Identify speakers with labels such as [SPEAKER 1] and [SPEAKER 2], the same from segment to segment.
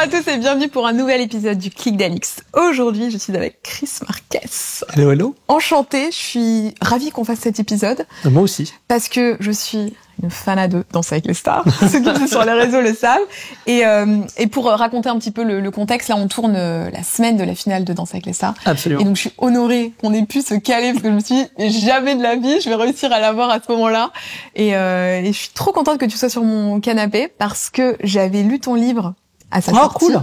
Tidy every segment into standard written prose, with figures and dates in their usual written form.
[SPEAKER 1] à tous et bienvenue pour un nouvel épisode du Clic d'Alix. Aujourd'hui, je suis avec Chris Marquez.
[SPEAKER 2] Hello, hello.
[SPEAKER 1] Enchantée, je suis ravie qu'on fasse cet épisode.
[SPEAKER 2] Moi aussi.
[SPEAKER 1] Parce que je suis une fan de Danser avec les stars. Ceux qui sont sur les réseaux le savent. Et pour raconter un petit peu le contexte, là, on tourne la semaine de la finale de Danser avec les stars.
[SPEAKER 2] Absolument.
[SPEAKER 1] Et donc, je suis honorée qu'on ait pu se caler parce que je me suis dit, jamais de la vie, je vais réussir à l'avoir à ce moment-là. Et je suis trop contente que tu sois sur mon canapé parce que j'avais lu ton livre à sa sortie.
[SPEAKER 2] Cool.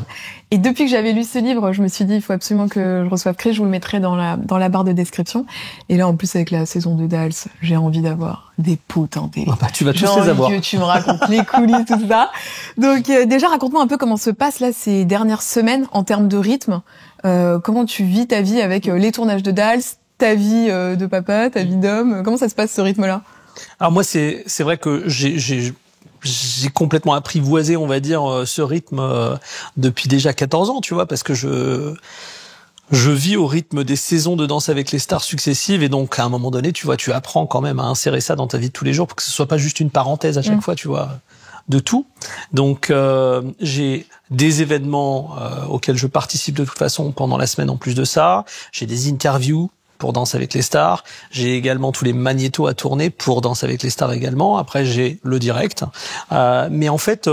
[SPEAKER 1] Et depuis que j'avais lu ce livre, je me suis dit, il faut absolument que je reçoive Chris, je vous le mettrai dans la barre de description. Et là, en plus, avec la saison de Dals, j'ai envie d'avoir des potes en télé.
[SPEAKER 2] Tu vas tous les avoir.
[SPEAKER 1] Que tu me racontes les coulisses, tout ça. Donc, déjà, raconte-moi un peu comment se passent là ces dernières semaines en termes de rythme. Comment tu vis ta vie avec les tournages de Dals, ta vie de papa, ta vie d'homme. Comment ça se passe, ce rythme-là?
[SPEAKER 2] Alors moi, c'est vrai que j'ai complètement apprivoisé, on va dire, ce rythme depuis déjà 14 ans, tu vois, parce que je vis au rythme des saisons de Danse avec les stars successives, et donc à un moment donné, tu vois, tu apprends quand même à insérer ça dans ta vie de tous les jours pour que ce soit pas juste une parenthèse à chaque fois, tu vois, de tout. Donc j'ai des événements auxquels je participe de toute façon pendant la semaine en plus de ça. J'ai des interviews pour Danse avec les stars. J'ai également tous les magnétos à tourner pour Danse avec les stars également. Après, j'ai le direct. Mais en fait,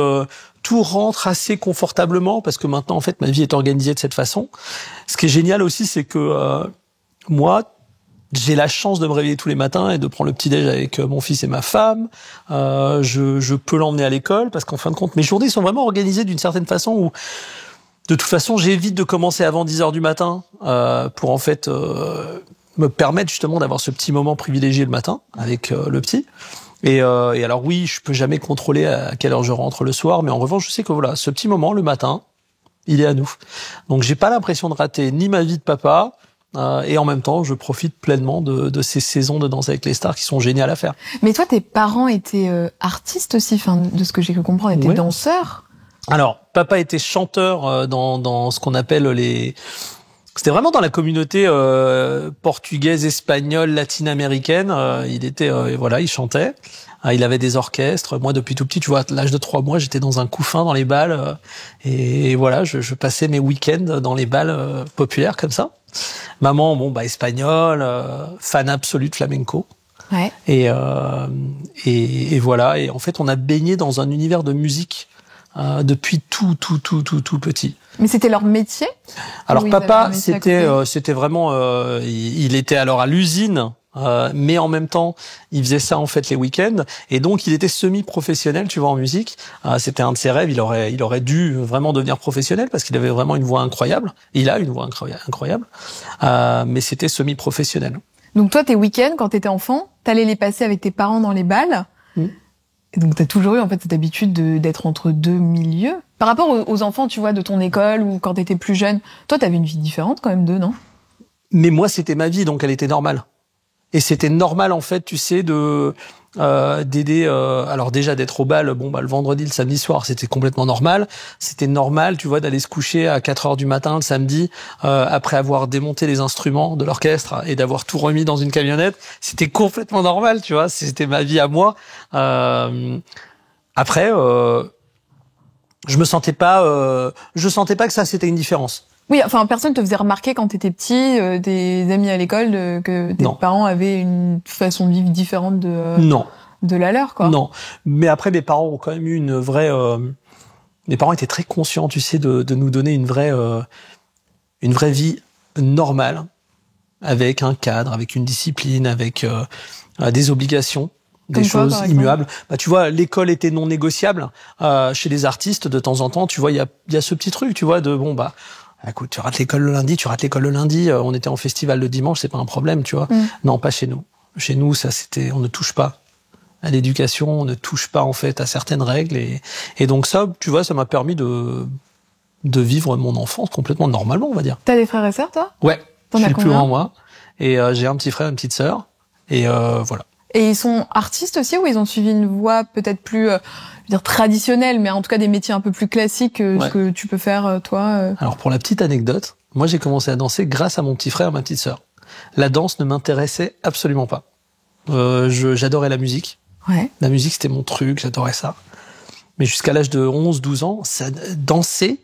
[SPEAKER 2] tout rentre assez confortablement parce que maintenant, en fait, ma vie est organisée de cette façon. Ce qui est génial aussi, c'est que moi, j'ai la chance de me réveiller tous les matins et de prendre le petit-déj avec mon fils et ma femme. Je peux l'emmener à l'école parce qu'en fin de compte, mes journées sont vraiment organisées d'une certaine façon où, de toute façon, j'évite de commencer avant 10h du matin pour en fait me permettre justement d'avoir ce petit moment privilégié le matin avec le petit. Et alors oui, je peux jamais contrôler à quelle heure je rentre le soir, mais en revanche, je sais que voilà, ce petit moment le matin, il est à nous. Donc j'ai pas l'impression de rater ni ma vie de papa, et en même temps, je profite pleinement de ces saisons de Danse avec les stars qui sont géniales à faire.
[SPEAKER 1] Mais toi, tes parents étaient artistes aussi, enfin, de ce que j'ai pu comprendre, étaient danseurs.
[SPEAKER 2] Alors, papa était chanteur dans ce qu'on appelle les... C'était vraiment dans la communauté portugaise, espagnole, latine-américaine. Il était, voilà, il chantait. Il avait des orchestres. Moi, depuis tout petit, tu vois, à l'âge de 3 mois, j'étais dans un couffin dans les balles. Et voilà, je passais mes week-ends dans les balles populaires comme ça. Maman, bon, espagnole, fan absolu de flamenco.
[SPEAKER 1] Ouais.
[SPEAKER 2] Et voilà. Et en fait, on a baigné dans un univers de musique depuis tout petit.
[SPEAKER 1] Mais c'était leur métier?
[SPEAKER 2] Alors papa, c'était vraiment, il était alors à l'usine, mais en même temps, il faisait ça en fait les week-ends, et donc il était semi-professionnel, tu vois, en musique. C'était un de ses rêves. Il aurait dû vraiment devenir professionnel parce qu'il avait vraiment une voix incroyable. Il a une voix incroyable, mais c'était semi-professionnel.
[SPEAKER 1] Donc toi, tes week-ends, quand t'étais enfant, t'allais les passer avec tes parents dans les balles. Et donc t'as toujours eu en fait cette habitude d'être entre deux milieux. Par rapport aux enfants, tu vois, de ton école ou quand t'étais plus jeune, toi t'avais une vie différente quand même d'eux, non?
[SPEAKER 2] Mais moi c'était ma vie, donc elle était normale. Et c'était normal en fait, tu sais, d'aider. Alors déjà d'être au bal, le vendredi, le samedi soir, c'était complètement normal. C'était normal, tu vois, d'aller se coucher à 4h du matin le samedi après avoir démonté les instruments de l'orchestre et d'avoir tout remis dans une camionnette. C'était complètement normal, tu vois. C'était ma vie à moi. Après, je sentais pas que ça c'était une différence.
[SPEAKER 1] Oui, enfin, personne te faisait remarquer quand t'étais petit, tes amis à l'école, que tes parents avaient une façon de vivre différente de la leur, quoi.
[SPEAKER 2] Non. Mais après, mes parents ont quand même eu une vraie, mes parents étaient très conscients, tu sais, de nous donner une vraie vie normale, avec un cadre, avec une discipline, avec des obligations. Des choses immuables. Tu vois, l'école était non négociable. Chez les artistes, de temps en temps, tu vois, il y a ce petit truc, tu vois, de écoute, tu rates l'école le lundi, on était en festival le dimanche, c'est pas un problème, tu vois. Non, pas chez nous. Chez nous, ça c'était, on ne touche pas à l'éducation, on ne touche pas en fait à certaines règles, et donc ça, tu vois, ça m'a permis de vivre mon enfance complètement normalement, on va dire.
[SPEAKER 1] T'as des frères et sœurs, toi?
[SPEAKER 2] Ouais. Je suis le plus grand, moi. Et j'ai un petit frère, une petite sœur. Et voilà.
[SPEAKER 1] Et ils sont artistes aussi, ou ils ont suivi une voie peut-être plus traditionnelle, mais en tout cas des métiers un peu plus classiques que ce que tu peux faire, toi
[SPEAKER 2] Alors, pour la petite anecdote, moi, j'ai commencé à danser grâce à mon petit frère et ma petite sœur. La danse ne m'intéressait absolument pas. J'adorais la musique.
[SPEAKER 1] Ouais.
[SPEAKER 2] La musique, c'était mon truc, j'adorais ça. Mais jusqu'à l'âge de 11-12 ans, danser,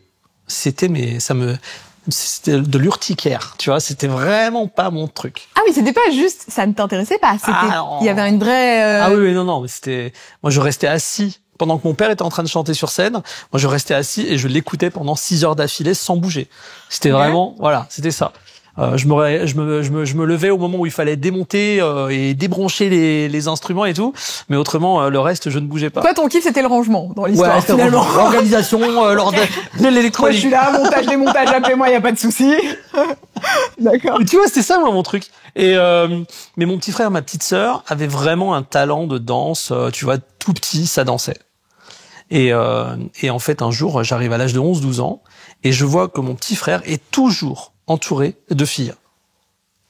[SPEAKER 2] c'était de l'urticaire, tu vois, c'était vraiment pas mon truc.
[SPEAKER 1] Ah oui, c'était pas juste, ça ne t'intéressait pas, il y avait une vraie...
[SPEAKER 2] Ah oui, non, mais moi je restais assis, pendant que mon père était en train de chanter sur scène, moi je restais assis et je l'écoutais pendant 6 heures d'affilée sans bouger. C'était vraiment, voilà, c'était ça. Je me levais au moment où il fallait démonter et débrancher les instruments et tout, mais autrement le reste je ne bougeais pas.
[SPEAKER 1] Toi ton kiff c'était le rangement dans l'histoire,
[SPEAKER 2] ouais,
[SPEAKER 1] finalement.
[SPEAKER 2] L'organisation, de l'électronique.
[SPEAKER 1] Moi je suis là, montage, démontage, appelez-moi, y a pas de souci. D'accord.
[SPEAKER 2] Tu vois, c'était ça moi mon truc. Et mais mon petit frère, ma petite sœur avaient vraiment un talent de danse. Tu vois, tout petit, ça dansait. Et en fait, un jour, j'arrive à l'âge de 11-12 ans et je vois que mon petit frère est toujours entouré de filles.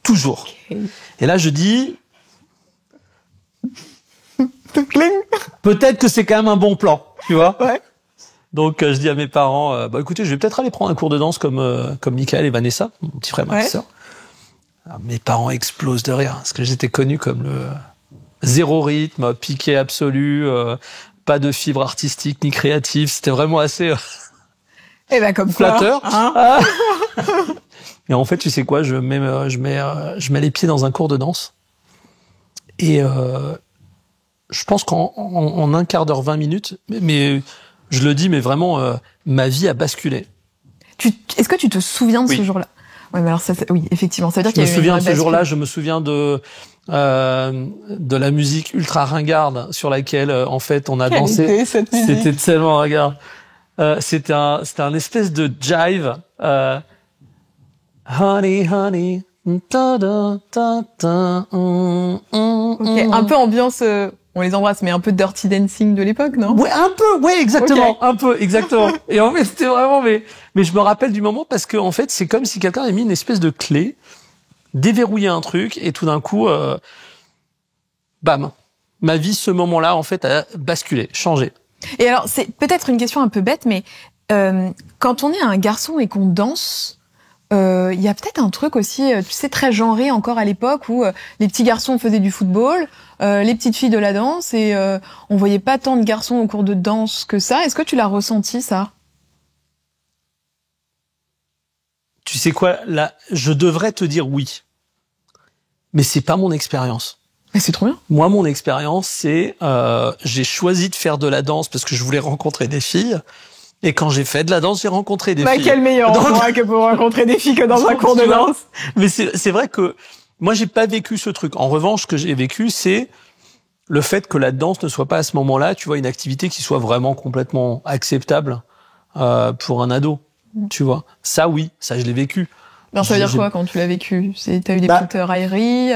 [SPEAKER 2] Toujours. Okay. Et là, je dis... peut-être que c'est quand même un bon plan, tu vois.
[SPEAKER 1] Ouais.
[SPEAKER 2] Donc, je dis à mes parents, écoutez, je vais peut-être aller prendre un cours de danse comme Michael et Vanessa, mon petit frère et ma petite sœur. Alors, mes parents explosent de rire, parce que j'étais connu comme le zéro rythme, piqué absolu, pas de fibre artistique ni créative. C'était vraiment assez...
[SPEAKER 1] Eh ben, comme
[SPEAKER 2] flatteur.
[SPEAKER 1] Quoi, hein.
[SPEAKER 2] Et en fait, tu sais quoi, je mets les pieds dans un cours de danse. Et je pense qu'en un quart d'heure, 20 minutes, mais je le dis, mais vraiment, ma vie a basculé.
[SPEAKER 1] Est-ce que tu te souviens de ce jour-là? Ouais, mais alors oui, effectivement, ça veut dire qu'il y a eu
[SPEAKER 2] Je me souviens de ce jour-là, je me souviens de la musique ultra ringarde sur laquelle, en fait, on a dansé. C'était tellement ringarde. C'était un espèce de jive. Honey, honey. Ta da, ta, ta,
[SPEAKER 1] Okay, un peu ambiance, on les embrasse, mais un peu Dirty Dancing de l'époque, non?
[SPEAKER 2] Ouais, un peu, ouais, exactement, okay. Un peu, exactement. Et en fait, c'était vraiment, mais je me rappelle du moment parce que, en fait, c'est comme si quelqu'un avait mis une espèce de clé, déverrouillé un truc, et tout d'un coup, bam. Ma vie, ce moment-là, en fait, a basculé, changé.
[SPEAKER 1] Et alors, c'est peut-être une question un peu bête, mais quand on est un garçon et qu'on danse, il y a peut-être un truc aussi, tu sais, très genré encore à l'époque où les petits garçons faisaient du football, les petites filles de la danse, et on voyait pas tant de garçons au cours de danse que ça. Est-ce que tu l'as ressenti, ça?
[SPEAKER 2] Tu sais quoi, là, je devrais te dire oui, mais c'est pas mon expérience.
[SPEAKER 1] Mais c'est trop bien.
[SPEAKER 2] Moi, mon expérience, c'est j'ai choisi de faire de la danse parce que je voulais rencontrer des filles. Et quand j'ai fait de la danse, j'ai rencontré des filles.
[SPEAKER 1] Quel meilleur endroit que pour rencontrer des filles que dans un cours de danse.
[SPEAKER 2] Mais c'est vrai que moi, j'ai pas vécu ce truc. En revanche, ce que j'ai vécu, c'est le fait que la danse ne soit pas à ce moment-là, tu vois, une activité qui soit vraiment complètement acceptable pour un ado. Tu vois, ça, oui, ça, je l'ai vécu.
[SPEAKER 1] Alors, ça veut dire quoi quand tu l'as vécu? T'as eu des petites railleries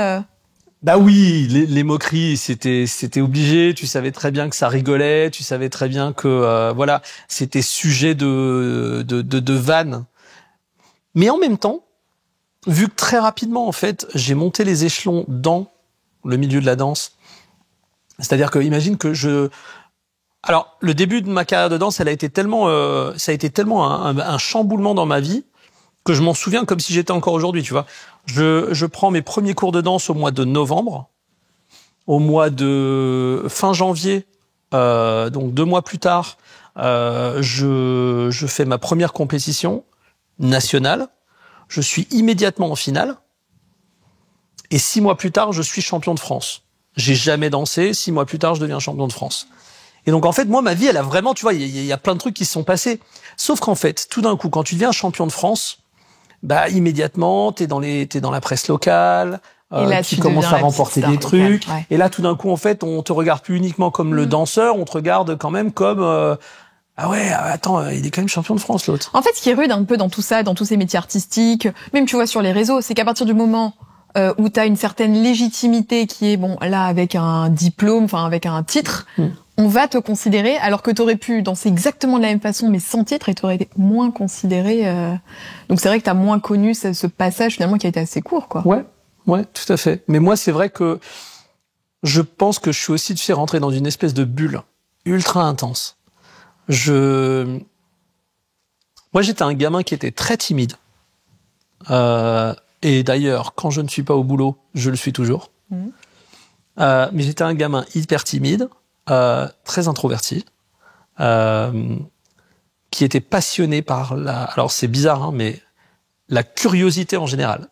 [SPEAKER 2] Bah oui, les moqueries, c'était obligé. Tu savais très bien que ça rigolait. Tu savais très bien que voilà, c'était sujet de vannes. Mais en même temps, vu que très rapidement, en fait, j'ai monté les échelons dans le milieu de la danse. C'est-à-dire que, imagine que alors, le début de ma carrière de danse, ça a été tellement un chamboulement dans ma vie que je m'en souviens comme si j'étais encore aujourd'hui, tu vois. Je prends mes premiers cours de danse au mois de novembre. Au mois de fin janvier, donc 2 mois plus tard, je fais ma première compétition nationale. Je suis immédiatement en finale. Et 6 mois plus tard, je suis champion de France. J'ai jamais dansé. 6 mois plus tard, je deviens champion de France. Et donc, en fait, moi, ma vie, elle a vraiment, tu vois, il y a plein de trucs qui se sont passés. Sauf qu'en fait, tout d'un coup, quand tu deviens champion de France, bah, immédiatement, t'es dans la presse locale, tu commences à remporter des trucs. Ouais. Et là, tout d'un coup, en fait, on te regarde plus uniquement comme le danseur, on te regarde quand même comme, ah ouais, attends, il est quand même champion de France, l'autre.
[SPEAKER 1] En fait, ce qui est rude un peu dans tout ça, dans tous ces métiers artistiques, même, tu vois, sur les réseaux, c'est qu'à partir du moment où t'as une certaine légitimité qui est, bon, là, avec un diplôme, enfin, avec un titre, on va te considérer, alors que t'aurais pu danser exactement de la même façon, mais sans titre, et t'aurais été moins considéré. Donc c'est vrai que t'as moins connu ce passage finalement qui a été assez court, quoi.
[SPEAKER 2] Ouais, tout à fait. Mais moi, c'est vrai que je pense que je suis aussi, tu sais, rentré dans une espèce de bulle ultra intense. Moi, j'étais un gamin qui était très timide. Et d'ailleurs, quand je ne suis pas au boulot, je le suis toujours. Mais j'étais un gamin hyper timide. Très introverti, qui était passionné par alors c'est bizarre, hein, mais la curiosité en général.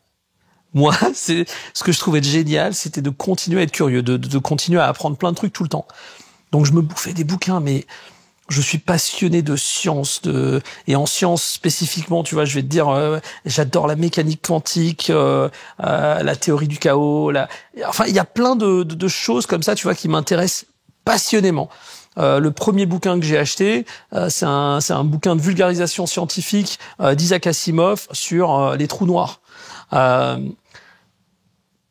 [SPEAKER 2] Moi, c'est ce que je trouvais génial, c'était de continuer à être curieux, de continuer à apprendre plein de trucs tout le temps. Donc je me bouffais des bouquins, mais je suis passionné de sciences, et en sciences spécifiquement, tu vois, je vais te dire, j'adore la mécanique quantique, la théorie du chaos, enfin il y a plein de choses comme ça, tu vois, qui m'intéressent passionnément. Le premier bouquin que j'ai acheté, c'est un bouquin de vulgarisation scientifique d'Isaac Asimov sur les trous noirs.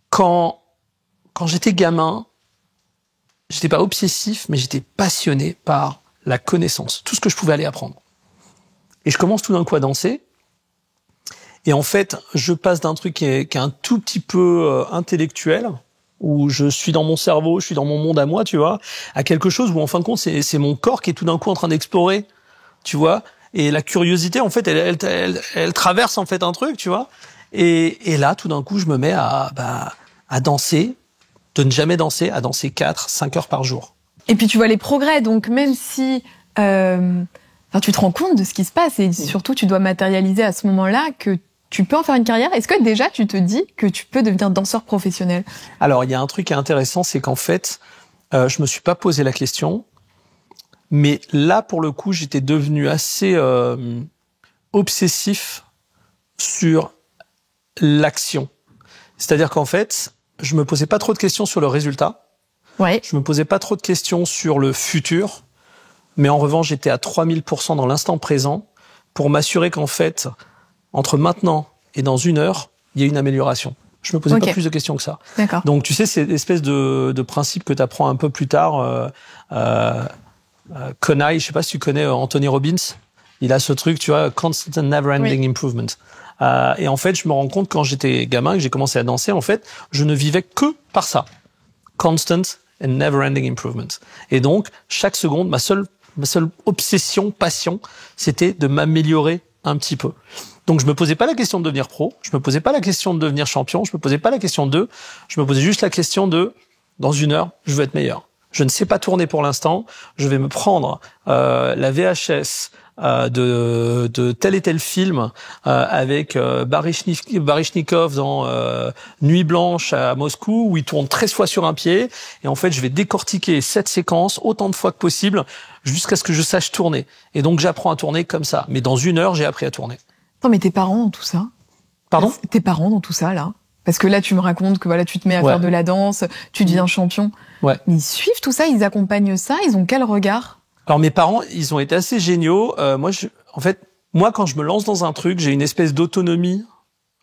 [SPEAKER 2] Quand j'étais gamin, j'étais pas obsessif, mais j'étais passionné par la connaissance, tout ce que je pouvais aller apprendre. Et je commence tout d'un coup à danser. Et en fait, je passe d'un truc qui est un tout petit peu intellectuel, où je suis dans mon cerveau, je suis dans mon monde à moi, tu vois, à quelque chose où en fin de compte, c'est mon corps qui est tout d'un coup en train d'explorer, tu vois. Et la curiosité, en fait, elle traverse en fait un truc, tu vois. Et là, tout d'un coup, je me mets à danser, de ne jamais danser, à danser 4-5 heures par jour.
[SPEAKER 1] Et puis tu vois les progrès, donc même si tu te rends compte de ce qui se passe et surtout tu dois matérialiser à ce moment-là que tu peux en faire une carrière. Est-ce que déjà tu te dis que tu peux devenir danseur professionnel?
[SPEAKER 2] Alors il y a un truc qui est intéressant, c'est qu'en fait, je me suis pas posé la question, mais là pour le coup, j'étais devenu assez obsessif sur l'action. C'est-à-dire qu'en fait, je me posais pas trop de questions sur le résultat.
[SPEAKER 1] Ouais.
[SPEAKER 2] Je me posais pas trop de questions sur le futur. Mais en revanche, j'étais à 3000% dans l'instant présent pour m'assurer qu'en fait, entre maintenant et dans 1 heure, il y a une amélioration. Je me posais pas plus de questions que ça.
[SPEAKER 1] D'accord.
[SPEAKER 2] Donc, tu sais, c'est l'espèce de principe que tu apprends un peu plus tard. Konai, je sais pas si tu connais Anthony Robbins. Il a ce truc, tu vois, constant and never-ending improvement. Et en fait, je me rends compte quand j'étais gamin, que j'ai commencé à danser, en fait, je ne vivais que par ça. Constant and never-ending improvement. Et donc, chaque seconde, ma seule obsession, passion, c'était de m'améliorer un petit peu. Donc, je me posais pas la question de devenir pro, je me posais pas la question de devenir champion, je me posais pas la question je me posais juste la question dans 1 heure, je veux être meilleur. Je ne sais pas tourner pour l'instant, je vais me prendre la VHS de tel et tel film avec Baryshnikov dans Nuit blanche à Moscou, où il tourne 13 fois sur un pied, et en fait je vais décortiquer cette séquence autant de fois que possible jusqu'à ce que je sache tourner. Et donc j'apprends à tourner comme ça. Mais dans 1 heure, j'ai appris à tourner.
[SPEAKER 1] Non, mais tes parents dans tout ça?
[SPEAKER 2] Pardon?
[SPEAKER 1] Tes parents dans tout ça, là? Parce que là, tu me racontes que voilà, tu te mets à faire de la danse, tu deviens champion.
[SPEAKER 2] Ouais.
[SPEAKER 1] Mais ils suivent tout ça, ils accompagnent ça, ils ont quel regard?
[SPEAKER 2] Alors mes parents, ils ont été assez géniaux. Moi, quand je me lance dans un truc, j'ai une espèce d'autonomie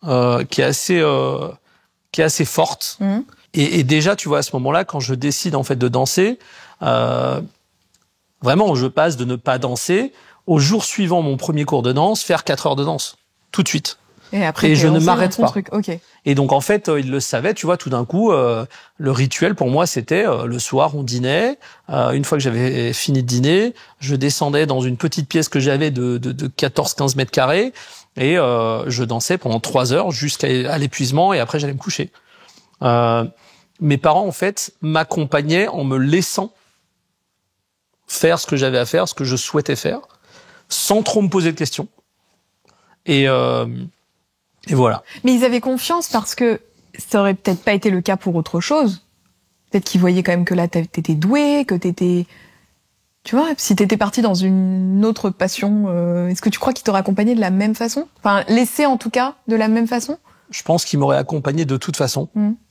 [SPEAKER 2] qui est assez forte. Mmh. Et déjà, tu vois, à ce moment-là, quand je décide en fait de danser, vraiment, je passe de ne pas danser au jour suivant mon premier cours de danse, faire 4 heures de danse tout de suite.
[SPEAKER 1] Et après,
[SPEAKER 2] je ne m'arrête pas.
[SPEAKER 1] Truc. Okay.
[SPEAKER 2] Et donc en fait, ils le savaient, tu vois, tout d'un coup, le rituel pour moi, c'était le soir, on dînait. Une fois que j'avais fini de dîner, je descendais dans une petite pièce que j'avais de 14-15 mètres carrés et je dansais pendant 3 heures jusqu'à l'épuisement, et après j'allais me coucher. Mes parents, en fait, m'accompagnaient en me laissant faire ce que j'avais à faire, ce que je souhaitais faire, sans trop me poser de questions. Et voilà.
[SPEAKER 1] Mais ils avaient confiance parce que ça aurait peut-être pas été le cas pour autre chose. Peut-être qu'ils voyaient quand même que là, t'étais doué, que t'étais... Tu vois, si t'étais parti dans une autre passion, est-ce que tu crois qu'ils t'auraient accompagné de la même façon? Enfin, laissé en tout cas de la même façon?
[SPEAKER 2] Je pense qu'ils m'auraient accompagné de toute façon.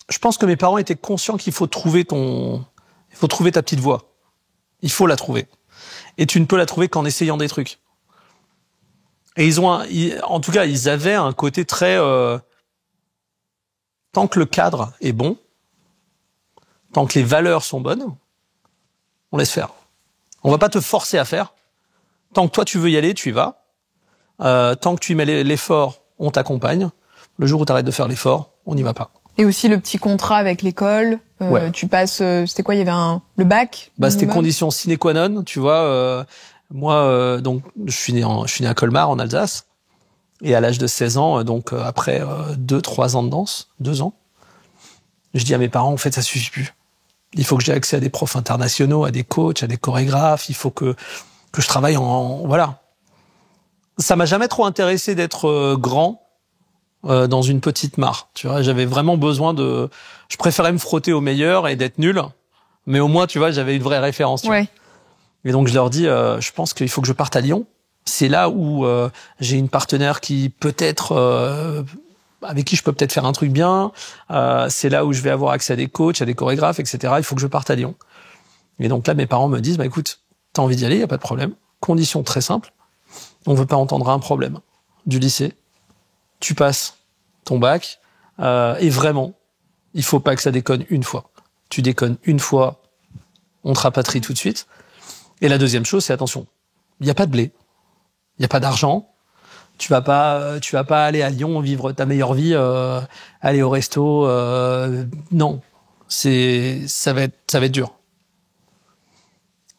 [SPEAKER 2] Je pense que mes parents étaient conscients qu'il faut trouver ta petite voie. Il faut la trouver. Et tu ne peux la trouver qu'en essayant des trucs. Et en tout cas, ils avaient un côté très... tant que le cadre est bon, tant que les valeurs sont bonnes, on laisse faire. On va pas te forcer à faire. Tant que toi, tu veux y aller, tu y vas. Tant que tu y mets l'effort, on t'accompagne. Le jour où tu arrêtes de faire l'effort, on n'y va pas.
[SPEAKER 1] Et aussi le petit contrat avec l'école. Tu passes... c'était quoi? Il y avait le bac?
[SPEAKER 2] C'était condition sine qua non, tu vois. Moi, donc, je suis né à Colmar, en Alsace. Et à l'âge de 16 ans, donc après 2-3 ans de danse, 2 ans, je dis à mes parents, en fait, ça suffit plus. Il faut que j'ai accès à des profs internationaux, à des coachs, à des chorégraphes. Il faut que je travaille voilà. ça m'a jamais trop intéressé d'être grand dans une petite mare. Tu vois, j'avais vraiment besoin je préférais me frotter au meilleur et d'être nul, mais au moins, tu vois, j'avais une vraie référence. Tu vois. Et donc je leur dis, je pense qu'il faut que je parte à Lyon. C'est là où j'ai une partenaire qui peut-être avec qui je peux peut-être faire un truc bien. C'est là où je vais avoir accès à des coachs, à des chorégraphes, etc. Il faut que je parte à Lyon. Et donc là, mes parents me disent, bah écoute, t'as envie d'y aller, y a pas de problème. Condition très simple. On veut pas entendre un problème du lycée. Tu passes ton bac et vraiment, il faut pas que ça déconne une fois. Tu déconnes une fois, on te rapatrie tout de suite. Et la deuxième chose, c'est attention, il y a pas de blé, il y a pas d'argent. Tu vas pas aller à Lyon vivre ta meilleure vie, aller au resto. Non, ça va être dur.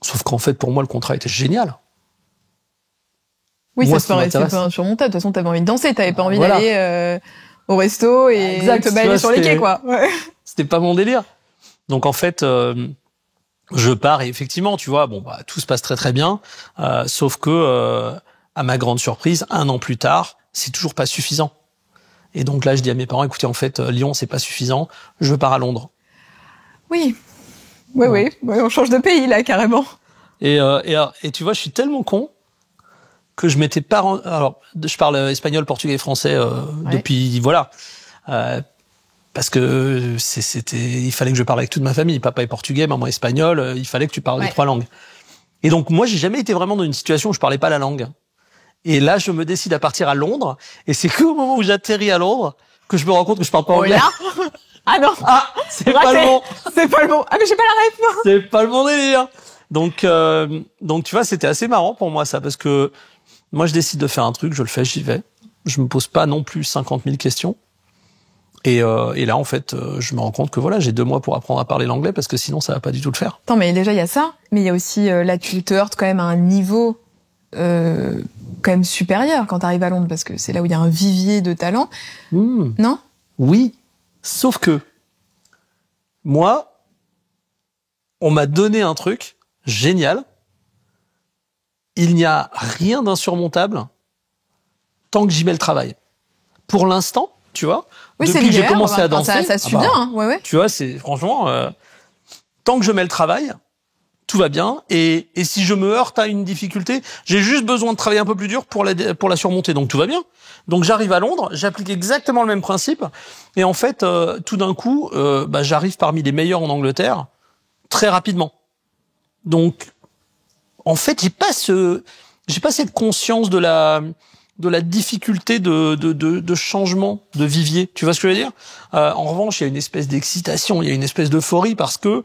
[SPEAKER 2] Sauf qu'en fait, pour moi, le contrat était génial.
[SPEAKER 1] Oui, moi, ça paraissait pas insurmontable. De toute façon, t'avais envie de danser, t'avais pas envie d'aller au resto et te balader sur les quais, quoi. Ouais.
[SPEAKER 2] C'était pas mon délire. Donc en fait, je pars et effectivement, tu vois, bon, bah tout se passe très très bien, sauf que à ma grande surprise, 1 an plus tard, c'est toujours pas suffisant. Et donc là, je dis à mes parents, écoutez, en fait, Lyon, c'est pas suffisant, je pars à Londres.
[SPEAKER 1] Oui. Oui, on change de pays, là, carrément.
[SPEAKER 2] Et tu vois, je suis tellement con que je m'étais pas... Alors, je parle espagnol, portugais et français depuis... Voilà. Parce que il fallait que je parle avec toute ma famille. Papa est portugais, maman est espagnole, il fallait que tu parles les 3 langues. Et donc, moi, j'ai jamais été vraiment dans une situation où je parlais pas la langue. Et là, je me décide à partir à Londres. Et c'est qu'au moment où j'atterris à Londres que je me rends compte que je parle pas anglais.
[SPEAKER 1] Ah non.
[SPEAKER 2] Ah, c'est pas le bon.
[SPEAKER 1] C'est pas le bon. Ah, mais j'ai pas la réponse.
[SPEAKER 2] C'est pas le bon délire. Donc, tu vois, c'était assez marrant pour moi, ça, parce que moi, je décide de faire un truc, je le fais, j'y vais. Je me pose pas non plus 50 000 questions. Et là, en fait, je me rends compte que voilà, j'ai 2 mois pour apprendre à parler l'anglais parce que sinon, ça va pas du tout le faire.
[SPEAKER 1] Attends, mais déjà, il y a ça. Mais il y a aussi, là, tu te heurtes quand même à un niveau, quand même supérieur quand t'arrives à Londres parce que c'est là où il y a un vivier de talent. Non?
[SPEAKER 2] Oui. Sauf que, moi, on m'a donné un truc génial. Il n'y a rien d'insurmontable tant que j'y mets le travail. Pour l'instant, tu vois,
[SPEAKER 1] oui,
[SPEAKER 2] depuis que j'ai commencé à danser,
[SPEAKER 1] ça suit bien, hein. Ouais.
[SPEAKER 2] Tu vois, c'est franchement, tant que je mets le travail, tout va bien. Et si je me heurte à une difficulté, j'ai juste besoin de travailler un peu plus dur pour la surmonter. Donc tout va bien. Donc j'arrive à Londres, j'applique exactement le même principe. Et en fait, tout d'un coup, j'arrive parmi les meilleurs en Angleterre très rapidement. Donc, en fait, j'ai pas cette conscience de la difficulté de changement de vivier. Tu vois ce que je veux dire? En revanche, il y a une espèce d'excitation, il y a une espèce d'euphorie parce que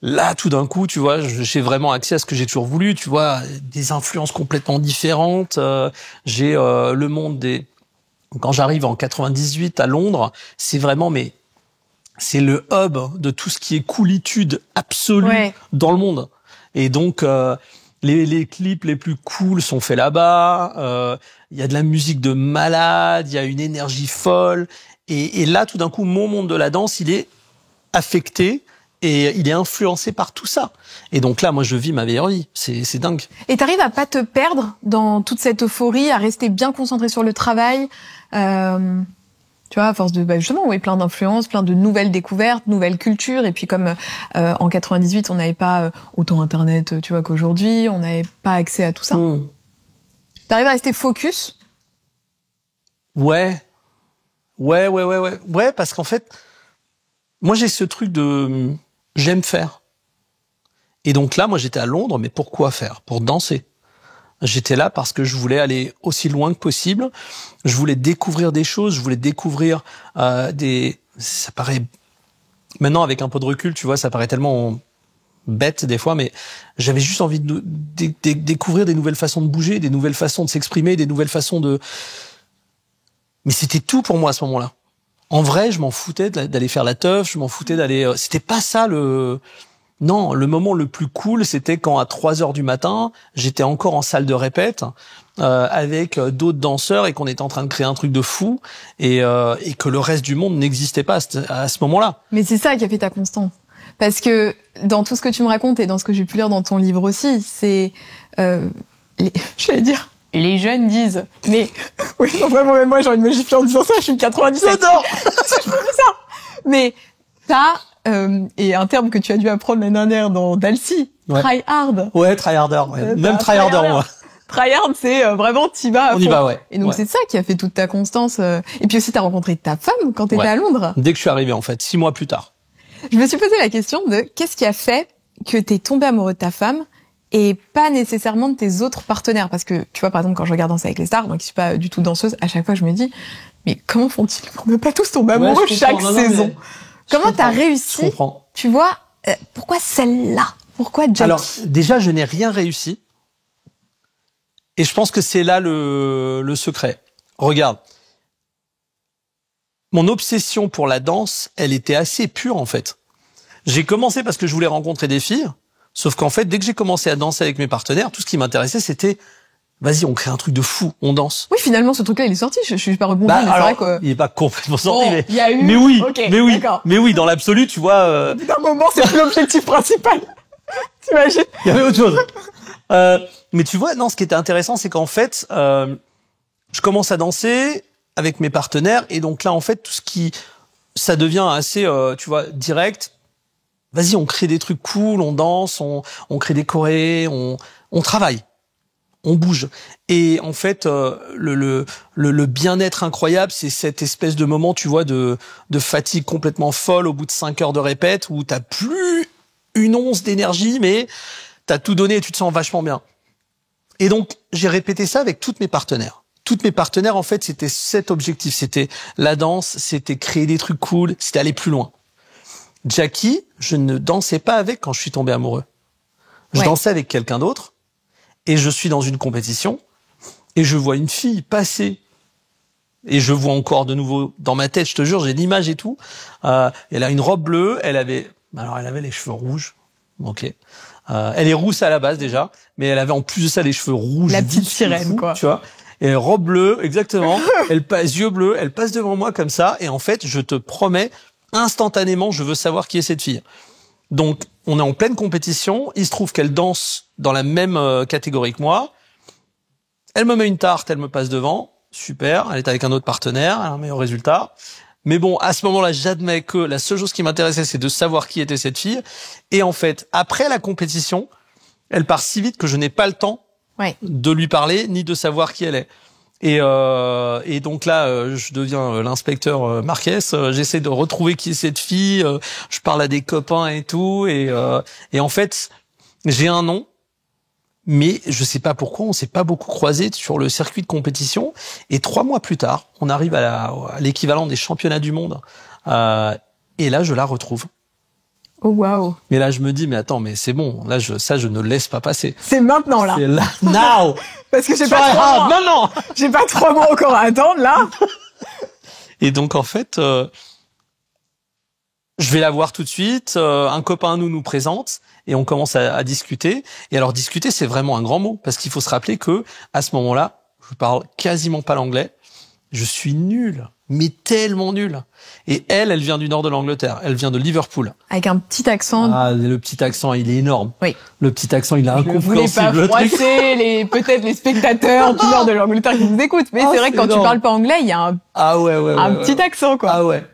[SPEAKER 2] là, tout d'un coup, tu vois, j'ai vraiment accès à ce que j'ai toujours voulu, tu vois, des influences complètement différentes. J'ai le monde des... Quand j'arrive en 98 à Londres, c'est vraiment, c'est le hub de tout ce qui est coolitude absolue dans le monde. Et donc, les clips les plus cool sont faits là-bas. Il y a de la musique de malade, il y a une énergie folle. Et là, tout d'un coup, mon monde de la danse, il est affecté. Et il est influencé par tout ça. Et donc là, moi, je vis ma meilleure vie. C'est dingue.
[SPEAKER 1] Et t'arrives à pas te perdre dans toute cette euphorie, à rester bien concentré sur le travail. Tu vois, à force de, justement, plein d'influences, plein de nouvelles découvertes, nouvelles cultures. Et puis comme en 98, on n'avait pas autant Internet, tu vois, qu'aujourd'hui, on n'avait pas accès à tout ça. T'arrives à rester focus?
[SPEAKER 2] Ouais, parce qu'en fait, moi, j'ai ce truc de... J'aime faire. Et donc là, moi, j'étais à Londres, mais pourquoi faire? Pour danser. J'étais là parce que je voulais aller aussi loin que possible. Je voulais découvrir des choses. Je voulais découvrir ça paraît... Maintenant, avec un peu de recul, tu vois, ça paraît tellement bête des fois, mais j'avais juste envie de découvrir des nouvelles façons de bouger, des nouvelles façons de s'exprimer, des nouvelles façons de... Mais c'était tout pour moi à ce moment-là. En vrai, je m'en foutais d'aller faire la teuf, je m'en foutais d'aller... C'était pas ça Non, le moment le plus cool, c'était quand à 3h du matin, j'étais encore en salle de répète avec d'autres danseurs et qu'on était en train de créer un truc de fou et que le reste du monde n'existait pas à ce moment-là.
[SPEAKER 1] Mais c'est ça qui a fait ta constance. Parce que dans tout ce que tu me racontes et dans ce que j'ai pu lire dans ton livre aussi, c'est, j'allais dire, les jeunes disent, mais oui, non, vraiment, même moi j'ai envie de me gifler en disant ça, je suis 97.
[SPEAKER 2] J'adore.
[SPEAKER 1] Je peux ça. Mais t'as et un terme que tu as dû apprendre l'année dernière dans Dalcy, try hard.
[SPEAKER 2] Ouais, tryharder. Ouais. Même tryharder, moi.
[SPEAKER 1] Tryhard, c'est vraiment t'y vas à fond.
[SPEAKER 2] On y va, ouais.
[SPEAKER 1] Et donc c'est ça qui a fait toute ta constance. Et puis aussi t'as rencontré ta femme quand t'étais à Londres.
[SPEAKER 2] Dès que je suis arrivé, en fait, 6 mois plus tard.
[SPEAKER 1] Je me suis posé la question de qu'est-ce qui a fait que t'es tombé amoureux de ta femme et pas nécessairement de tes autres partenaires. Parce que, tu vois, par exemple, quand je regarde Danser avec les stars, moi qui suis pas du tout danseuse, à chaque fois je me dis, mais comment font-ils pour ne pas tous tomber amoureux chaque saison? Comment t'as réussi? Tu vois, pourquoi celle-là? Pourquoi Jackie?
[SPEAKER 2] Alors, déjà, je n'ai rien réussi. Et je pense que c'est là le secret. Regarde. Mon obsession pour la danse, elle était assez pure, en fait. J'ai commencé parce que je voulais rencontrer des filles. Sauf qu'en fait, dès que j'ai commencé à danser avec mes partenaires, tout ce qui m'intéressait, c'était, vas-y, on crée un truc de fou, on danse.
[SPEAKER 1] Oui, finalement, ce truc-là, il est sorti. Je suis pas rebondi, mais
[SPEAKER 2] alors,
[SPEAKER 1] c'est vrai que...
[SPEAKER 2] il est pas complètement sorti, mais...
[SPEAKER 1] il y a eu...
[SPEAKER 2] Mais oui,
[SPEAKER 1] okay,
[SPEAKER 2] mais oui,
[SPEAKER 1] d'accord.
[SPEAKER 2] mais oui, dans l'absolu, tu vois...
[SPEAKER 1] Au bout d'un moment, c'est plus l'objectif principal. T'imagines?
[SPEAKER 2] Il y avait autre chose. Mais tu vois, non, ce qui était intéressant, c'est qu'en fait, je commence à danser avec mes partenaires, et donc là, en fait, tout ce qui... Ça devient assez, tu vois, direct. Vas-y, on crée des trucs cool, on danse, on crée des chorés, on travaille, on bouge. Et en fait, le bien-être incroyable, c'est cette espèce de moment, tu vois, de fatigue complètement folle au bout de 5 heures de répète, où t'as plus une once d'énergie, mais t'as tout donné et tu te sens vachement bien. Et donc, j'ai répété ça avec toutes mes partenaires. Toutes mes partenaires, en fait, c'était cet objectif. C'était la danse, c'était créer des trucs cool, c'était aller plus loin. Jackie, je ne dansais pas avec quand je suis tombé amoureux. Je dansais avec quelqu'un d'autre, et je suis dans une compétition, et je vois une fille passer, et je vois encore de nouveau dans ma tête, je te jure, j'ai l'image et tout. Elle a une robe bleue, elle avait les cheveux rouges. Ok. Elle est rousse à la base déjà, mais elle avait en plus de ça les cheveux rouges.
[SPEAKER 1] La petite sirène, quoi.
[SPEAKER 2] Tu vois. Et robe bleue, exactement. Elle passe yeux bleus, elle passe devant moi comme ça, et en fait, je te promets, instantanément, je veux savoir qui est cette fille. Donc, on est en pleine compétition. Il se trouve qu'elle danse dans la même catégorie que moi. Elle me met une tarte, elle me passe devant. Super. Elle est avec un autre partenaire. Elle a un meilleur résultat. Mais bon, à ce moment-là, j'admets que la seule chose qui m'intéressait, c'est de savoir qui était cette fille. Et en fait, après la compétition, elle part si vite que je n'ai pas le temps de lui parler ni de savoir qui elle est. Et donc là, je deviens l'inspecteur Marquez. J'essaie de retrouver qui est cette fille. Je parle à des copains et tout. Et en fait, j'ai un nom, mais je sais pas pourquoi on s'est pas beaucoup croisés sur le circuit de compétition. Et 3 mois plus tard, on arrive à l'équivalent des championnats du monde. Et là, je la retrouve.
[SPEAKER 1] Oh waouh.
[SPEAKER 2] Mais là, je me dis, mais attends, mais c'est bon. Là, je ne laisse pas passer.
[SPEAKER 1] C'est maintenant, là.
[SPEAKER 2] C'est là, now.
[SPEAKER 1] Parce que j'ai pas 3 mois.
[SPEAKER 2] Non.
[SPEAKER 1] J'ai pas 3 mois encore à attendre, là.
[SPEAKER 2] Et donc, en fait, je vais la voir tout de suite. Un copain à nous présente et on commence à discuter. Et alors, discuter, c'est vraiment un grand mot parce qu'il faut se rappeler que à ce moment-là, je parle quasiment pas l'anglais. Je suis nul, mais tellement nul. Et elle vient du nord de l'Angleterre. Elle vient de Liverpool.
[SPEAKER 1] Avec un petit accent.
[SPEAKER 2] Ah, le petit accent, il est énorme.
[SPEAKER 1] Oui.
[SPEAKER 2] Le petit accent, il est incompréhensible.
[SPEAKER 1] Je voulais pas froisser peut-être les spectateurs du nord de l'Angleterre qui nous écoutent. Mais c'est vrai que quand tu parles pas anglais, il y a un petit accent, quoi.
[SPEAKER 2] Ah ouais.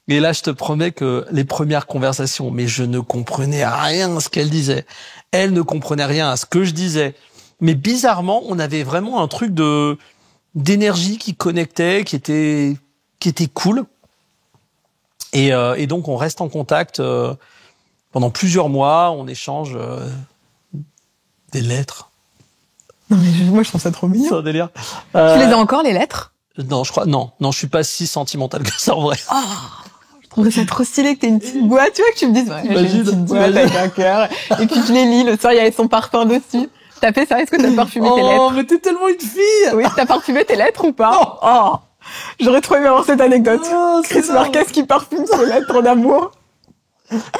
[SPEAKER 2] Et là, je te promets que les premières conversations, mais je ne comprenais rien à ce qu'elle disait. Elle ne comprenait rien à ce que je disais. Mais bizarrement, on avait vraiment un truc d'énergie qui connectait, qui était cool. Et donc on reste en contact pendant plusieurs mois, on échange des lettres.
[SPEAKER 1] Non mais moi je trouve ça trop mignon.
[SPEAKER 2] C'est un délire.
[SPEAKER 1] Tu les as encore les lettres?
[SPEAKER 2] Non, je crois non, je suis pas si sentimental que ça en vrai.
[SPEAKER 1] Oh, je trouverais ça trop stylé que t'aies une petite boîte, tu vois, que tu me dises j'ai une petite boîte avec un cœur et puis je les lis, le soir il y avait son parfum dessus. T'as fait ça? Est-ce que t'as parfumé tes lettres?
[SPEAKER 2] Oh, mais t'es tellement une fille!
[SPEAKER 1] Oui, t'as parfumé tes lettres ou pas? Oh, j'aurais trop aimé avoir cette anecdote. Chris Marquez qui parfume ses lettres d'amour.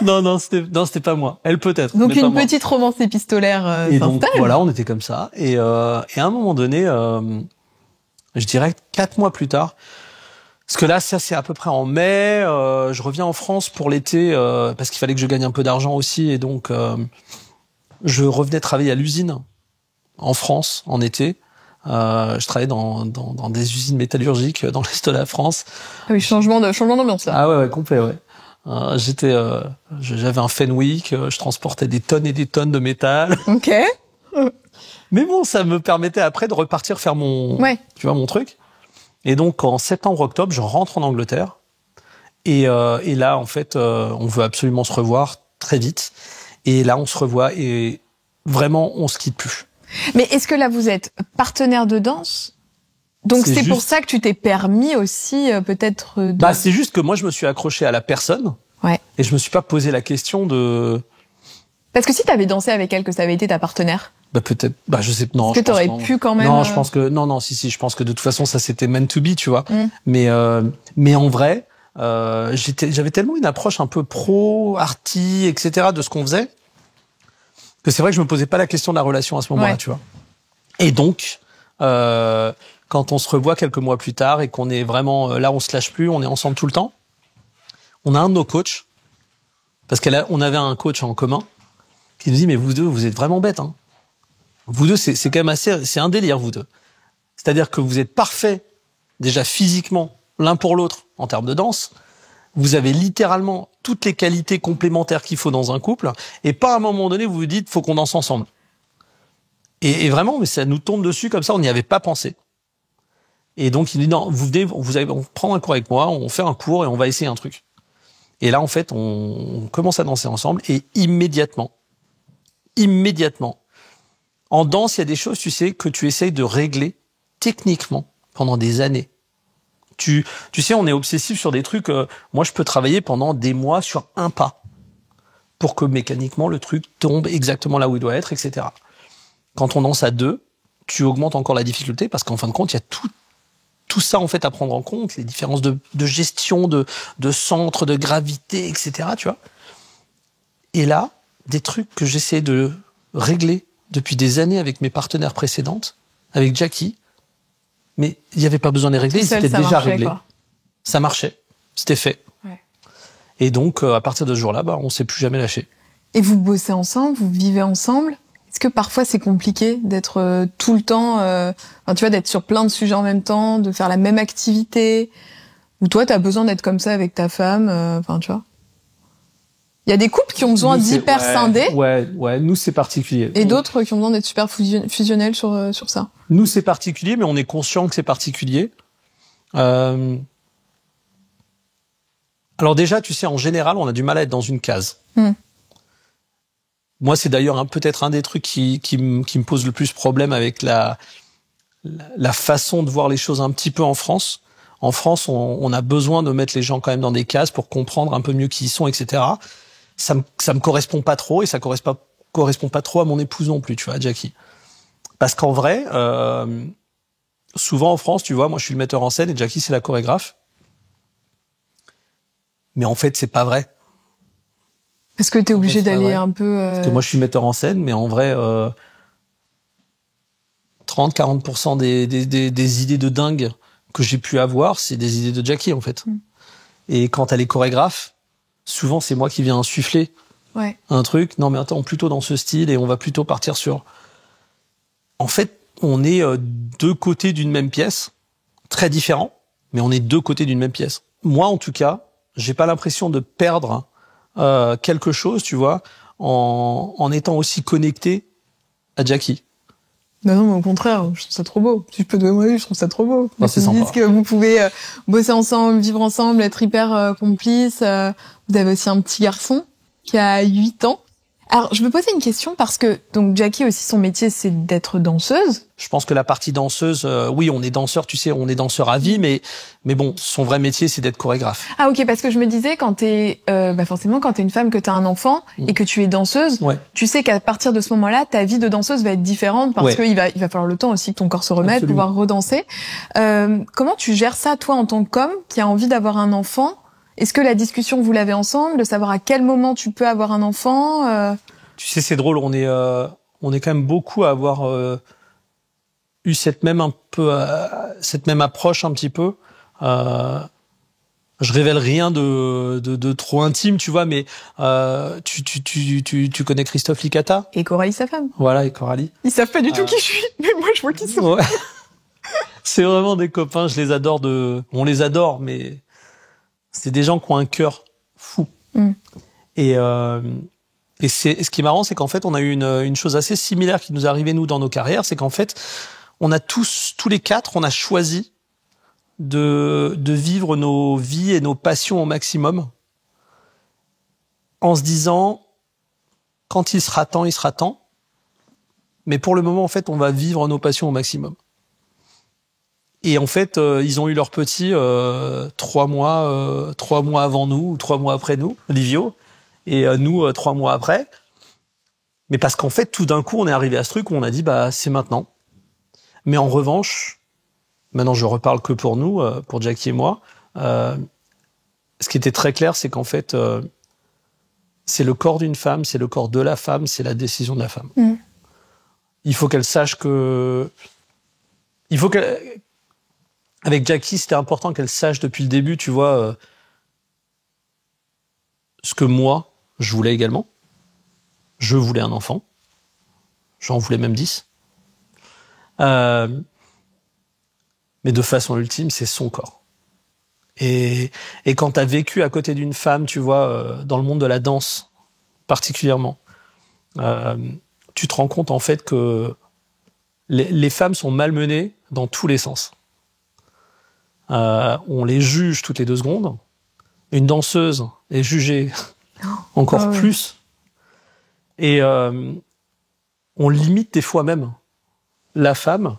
[SPEAKER 2] Non, c'était pas moi. Elle peut-être.
[SPEAKER 1] Donc une petite romance épistolaire
[SPEAKER 2] et donc
[SPEAKER 1] s'installe.
[SPEAKER 2] voilà, on était comme ça. Et à un moment donné, je dirais 4 mois plus tard, parce que là, ça c'est à peu près en mai. Je reviens en France pour l'été parce qu'il fallait que je gagne un peu d'argent aussi, et donc je revenais travailler à l'usine en France en été. Je travaillais dans des usines métallurgiques dans l'est de la France.
[SPEAKER 1] Ah oui, changement d'ambiance là.
[SPEAKER 2] Ah ouais, complet, ouais. J'avais un Fenwick, je transportais des tonnes et des tonnes de métal.
[SPEAKER 1] Ok.
[SPEAKER 2] Mais bon, ça me permettait après de repartir faire mon truc. Et donc, en septembre-octobre, je rentre en Angleterre. Et là, en fait, on veut absolument se revoir très vite. Et là, on se revoit et vraiment, on se quitte plus.
[SPEAKER 1] Mais est-ce que là, vous êtes partenaire de danse? Donc c'est pour ça que tu t'es permis aussi peut-être de...
[SPEAKER 2] Bah, c'est juste que moi, je me suis accroché à la personne.
[SPEAKER 1] Ouais.
[SPEAKER 2] Et je me suis pas posé la question de...
[SPEAKER 1] Parce que si t'avais dansé avec elle, que ça avait été ta partenaire...
[SPEAKER 2] Bah peut-être, bah je sais, non.
[SPEAKER 1] Est-ce que t'aurais pu quand même...
[SPEAKER 2] Non, je pense que si, je pense que de toute façon ça c'était meant to be, tu vois. Mais en vrai, j'avais tellement une approche un peu pro, arty, etc. de ce qu'on faisait que c'est vrai que je me posais pas la question de la relation à ce moment-là, tu vois. Et donc, quand on se revoit quelques mois plus tard et qu'on est vraiment là, on se lâche plus, on est ensemble tout le temps. On a un de nos coachs, parce on avait un coach en commun qui nous dit mais vous deux, vous êtes vraiment bêtes, hein. Vous deux, c'est quand même c'est un délire, vous deux. C'est-à-dire que vous êtes parfaits, déjà physiquement, l'un pour l'autre, en termes de danse. Vous avez littéralement toutes les qualités complémentaires qu'il faut dans un couple. Et pas à un moment donné, vous vous dites, faut qu'on danse ensemble. Et vraiment, mais ça nous tombe dessus comme ça, on n'y avait pas pensé. Et donc, il dit, non, on prend un cours avec moi, on fait un cours et on va essayer un truc. Et là, en fait, on commence à danser ensemble et immédiatement, en danse, il y a des choses, tu sais, que tu essayes de régler techniquement pendant des années. Tu sais, on est obsessif sur des trucs. Moi, je peux travailler pendant des mois sur un pas pour que mécaniquement le truc tombe exactement là où il doit être, etc. Quand on danse à deux, tu augmentes encore la difficulté parce qu'en fin de compte, il y a tout ça en fait à prendre en compte, les différences de gestion, de centre, de gravité, etc. Tu vois. Et là, des trucs que j'essaie de régler depuis des années avec mes partenaires précédentes, avec Jackie, mais il n'y avait pas besoin de les régler, ils étaient déjà réglés. Ça marchait, c'était fait. Ouais. Et donc, à partir de ce jour-là, on ne s'est plus jamais lâché.
[SPEAKER 1] Et vous bossez ensemble, vous vivez ensemble. Est-ce que parfois c'est compliqué d'être tout le temps, tu vois, d'être sur plein de sujets en même temps, de faire la même activité, ou toi, t'as besoin d'être comme ça avec ta femme, tu vois? Il y a des couples qui ont besoin d'hyper scindés.
[SPEAKER 2] Ouais, nous c'est particulier.
[SPEAKER 1] Et d'autres qui ont besoin d'être super fusionnels sur ça.
[SPEAKER 2] Nous c'est particulier, mais on est conscient que c'est particulier. Alors déjà, tu sais, en général, on a du mal à être dans une case. Moi, c'est d'ailleurs peut-être un des trucs qui me pose le plus problème avec la façon de voir les choses un petit peu en France. En France, on a besoin de mettre les gens quand même dans des cases pour comprendre un peu mieux qui ils sont, etc. Ça me correspond pas trop et ça correspond pas trop à mon épouse non plus, tu vois, à Jackie. Parce qu'en vrai, souvent en France, tu vois, moi je suis le metteur en scène et Jackie c'est la chorégraphe. Mais en fait, c'est pas vrai.
[SPEAKER 1] Parce que t'es obligé d'aller un peu...
[SPEAKER 2] Parce que moi je suis metteur en scène, mais en vrai, 30-40% des idées de dingue que j'ai pu avoir, c'est des idées de Jackie en fait. Et quand elle est chorégraphe, souvent c'est moi qui viens insuffler un truc. Non mais attends, plutôt dans ce style et on va plutôt partir sur... En fait, on est deux côtés d'une même pièce, très différents, mais on est deux côtés d'une même pièce. Moi en tout cas, j'ai pas l'impression de perdre quelque chose, tu vois, en étant aussi connecté à Jackie.
[SPEAKER 1] Non, mais au contraire, je trouve ça trop beau. Si je peux te demander, je trouve ça trop beau.
[SPEAKER 2] C'est sympa.
[SPEAKER 1] Vous dites que vous pouvez bosser ensemble, vivre ensemble, être hyper complices. Vous avez aussi un petit garçon qui a 8 ans. Alors, je me posais une question parce que donc Jackie aussi, son métier, c'est d'être danseuse.
[SPEAKER 2] Je pense que la partie danseuse, oui, on est danseur, tu sais, on est danseur à vie, mais bon, son vrai métier, c'est d'être chorégraphe.
[SPEAKER 1] Ah ok, parce que je me disais quand t'es, forcément, quand t'es une femme, que t'as un enfant et que tu es danseuse, tu sais qu'à partir de ce moment-là, ta vie de danseuse va être différente parce qu'il va falloir le temps aussi que ton corps se remette, absolument, pouvoir redanser. Comment tu gères ça, toi, en tant qu'homme qui a envie d'avoir un enfant? Est-ce que la discussion, vous l'avez ensemble, de savoir à quel moment tu peux avoir un enfant
[SPEAKER 2] Tu sais, c'est drôle, on est quand même beaucoup à avoir eu cette même approche un petit peu. Je révèle rien de trop intime, tu vois, mais tu connais Christophe Licata?
[SPEAKER 1] Et Coralie, sa femme.
[SPEAKER 2] Voilà, et Coralie.
[SPEAKER 1] Ils savent pas du tout qui je suis, mais moi je vois qui sont.
[SPEAKER 2] Ouais. C'est vraiment des copains, je les adore on les adore, mais c'est des gens qui ont un cœur fou. Et ce qui est marrant, c'est qu'en fait, on a eu une chose assez similaire qui nous est arrivée, nous, dans nos carrières, c'est qu'en fait, on a tous les quatre, on a choisi de vivre nos vies et nos passions au maximum, en se disant, quand il sera temps, il sera temps. Mais pour le moment, en fait, on va vivre nos passions au maximum. Et en fait, ils ont eu leur petit 3 mois avant nous, ou 3 mois après nous, Livio, et nous 3 mois après. Mais parce qu'en fait, tout d'un coup, on est arrivé à ce truc où on a dit, bah, c'est maintenant. Mais en revanche, maintenant, je reparle que pour nous, pour Jackie et moi. Ce qui était très clair, c'est qu'en fait, c'est le corps d'une femme, c'est le corps de la femme, c'est la décision de la femme. Il faut qu'elle sache avec Jackie, c'était important qu'elle sache depuis le début, tu vois, ce que moi, je voulais également. Je voulais un enfant. J'en voulais même 10. Mais de façon ultime, c'est son corps. Et quand t'as vécu à côté d'une femme, tu vois, dans le monde de la danse, particulièrement, tu te rends compte, en fait, que les femmes sont malmenées dans tous les sens. On les juge toutes les 2 secondes. Une danseuse est jugée encore plus. Et on limite des fois même la femme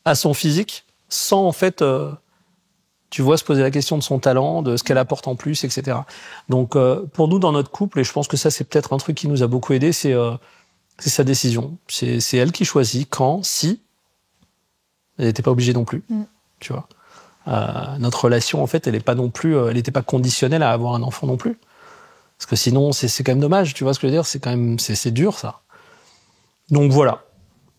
[SPEAKER 2] à son physique sans, en fait, tu vois, se poser la question de son talent, de ce qu'elle apporte en plus, etc. Donc, pour nous, dans notre couple, et je pense que ça, c'est peut-être un truc qui nous a beaucoup aidé, c'est sa décision. C'est elle qui choisit quand, si. Elle n'était pas obligée non plus, tu vois. Notre relation, en fait, elle n'était pas conditionnelle à avoir un enfant non plus. Parce que sinon, c'est quand même dommage, tu vois ce que je veux dire? C'est quand même, c'est dur, ça. Donc, voilà.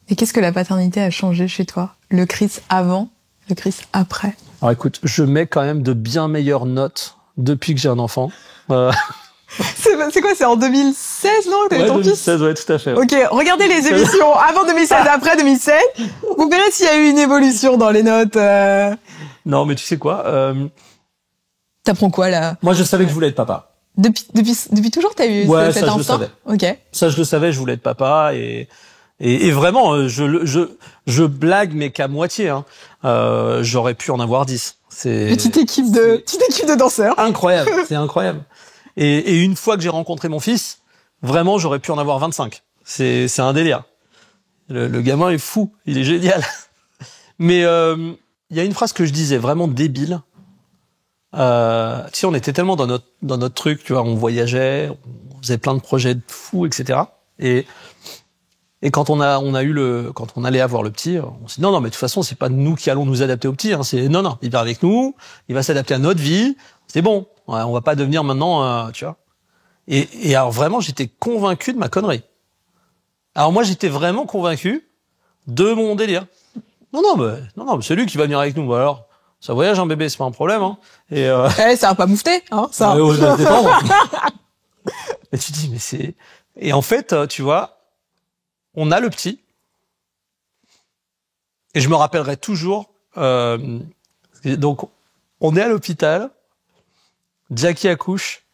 [SPEAKER 1] Et qu'est-ce que la paternité a changé chez toi? Le Chris avant, le Chris après?
[SPEAKER 2] Alors, écoute, je mets quand même de bien meilleures notes depuis que j'ai un enfant.
[SPEAKER 1] C'est quoi? C'est en 2016, non? T'avais ton
[SPEAKER 2] 2016,
[SPEAKER 1] fils?
[SPEAKER 2] ouais, tout à fait.
[SPEAKER 1] Ok, regardez les émissions avant 2016, après 2016. Vous verrez s'il y a eu une évolution dans les notes.
[SPEAKER 2] Non, mais tu sais quoi?
[SPEAKER 1] T'apprends quoi, là?
[SPEAKER 2] Moi, je savais que je voulais être papa.
[SPEAKER 1] Depuis toujours, t'as eu cet instinct?
[SPEAKER 2] Je le savais.
[SPEAKER 1] Ok.
[SPEAKER 2] Ça, je le savais, je voulais être papa et vraiment, je blague, mais qu'à moitié, hein. J'aurais pu en avoir 10.
[SPEAKER 1] Petite équipe de danseurs.
[SPEAKER 2] Incroyable. C'est incroyable. Et une fois que j'ai rencontré mon fils, vraiment, j'aurais pu en avoir 25. C'est un délire. Le gamin est fou. Il est génial. Mais, il y a une phrase que je disais vraiment débile. Tu sais, on était tellement dans notre truc, tu vois, on voyageait, on faisait plein de projets de fous, etc. Et quand on allait avoir le petit, on s'est dit non, mais de toute façon, c'est pas nous qui allons nous adapter au petit, hein, non, il va avec nous, il va s'adapter à notre vie, c'est bon, ouais, on va pas devenir maintenant, tu vois. Et alors vraiment, j'étais convaincu de ma connerie. Alors moi, j'étais vraiment convaincu de mon délire. Non, mais c'est lui qui va venir avec nous, alors. Ça voyage, un bébé, c'est pas un problème, hein. Et
[SPEAKER 1] ça va pas moufter, hein, ça.
[SPEAKER 2] Et tu te dis, mais c'est... Et en fait, tu vois, on a le petit. Et je me rappellerai toujours, donc, on est à l'hôpital. Jackie accouche.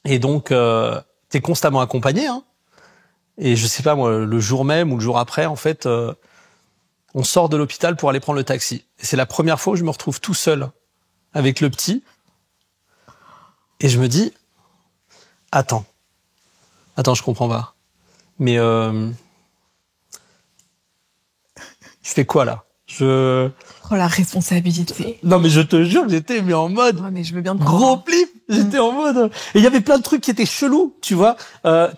[SPEAKER 2] Et donc, t'es constamment accompagné, hein. Et je sais pas, moi, le jour même ou le jour après, en fait, on sort de l'hôpital pour aller prendre le taxi. Et c'est la première fois où je me retrouve tout seul avec le petit. Et je me dis, attends, je comprends pas. Mais je fais quoi là?
[SPEAKER 1] Oh, la responsabilité.
[SPEAKER 2] Non, mais je te jure, j'étais mis en mode
[SPEAKER 1] mais je veux bien te
[SPEAKER 2] gros plif. J'étais en mode... Et il y avait plein de trucs qui étaient chelous, tu vois.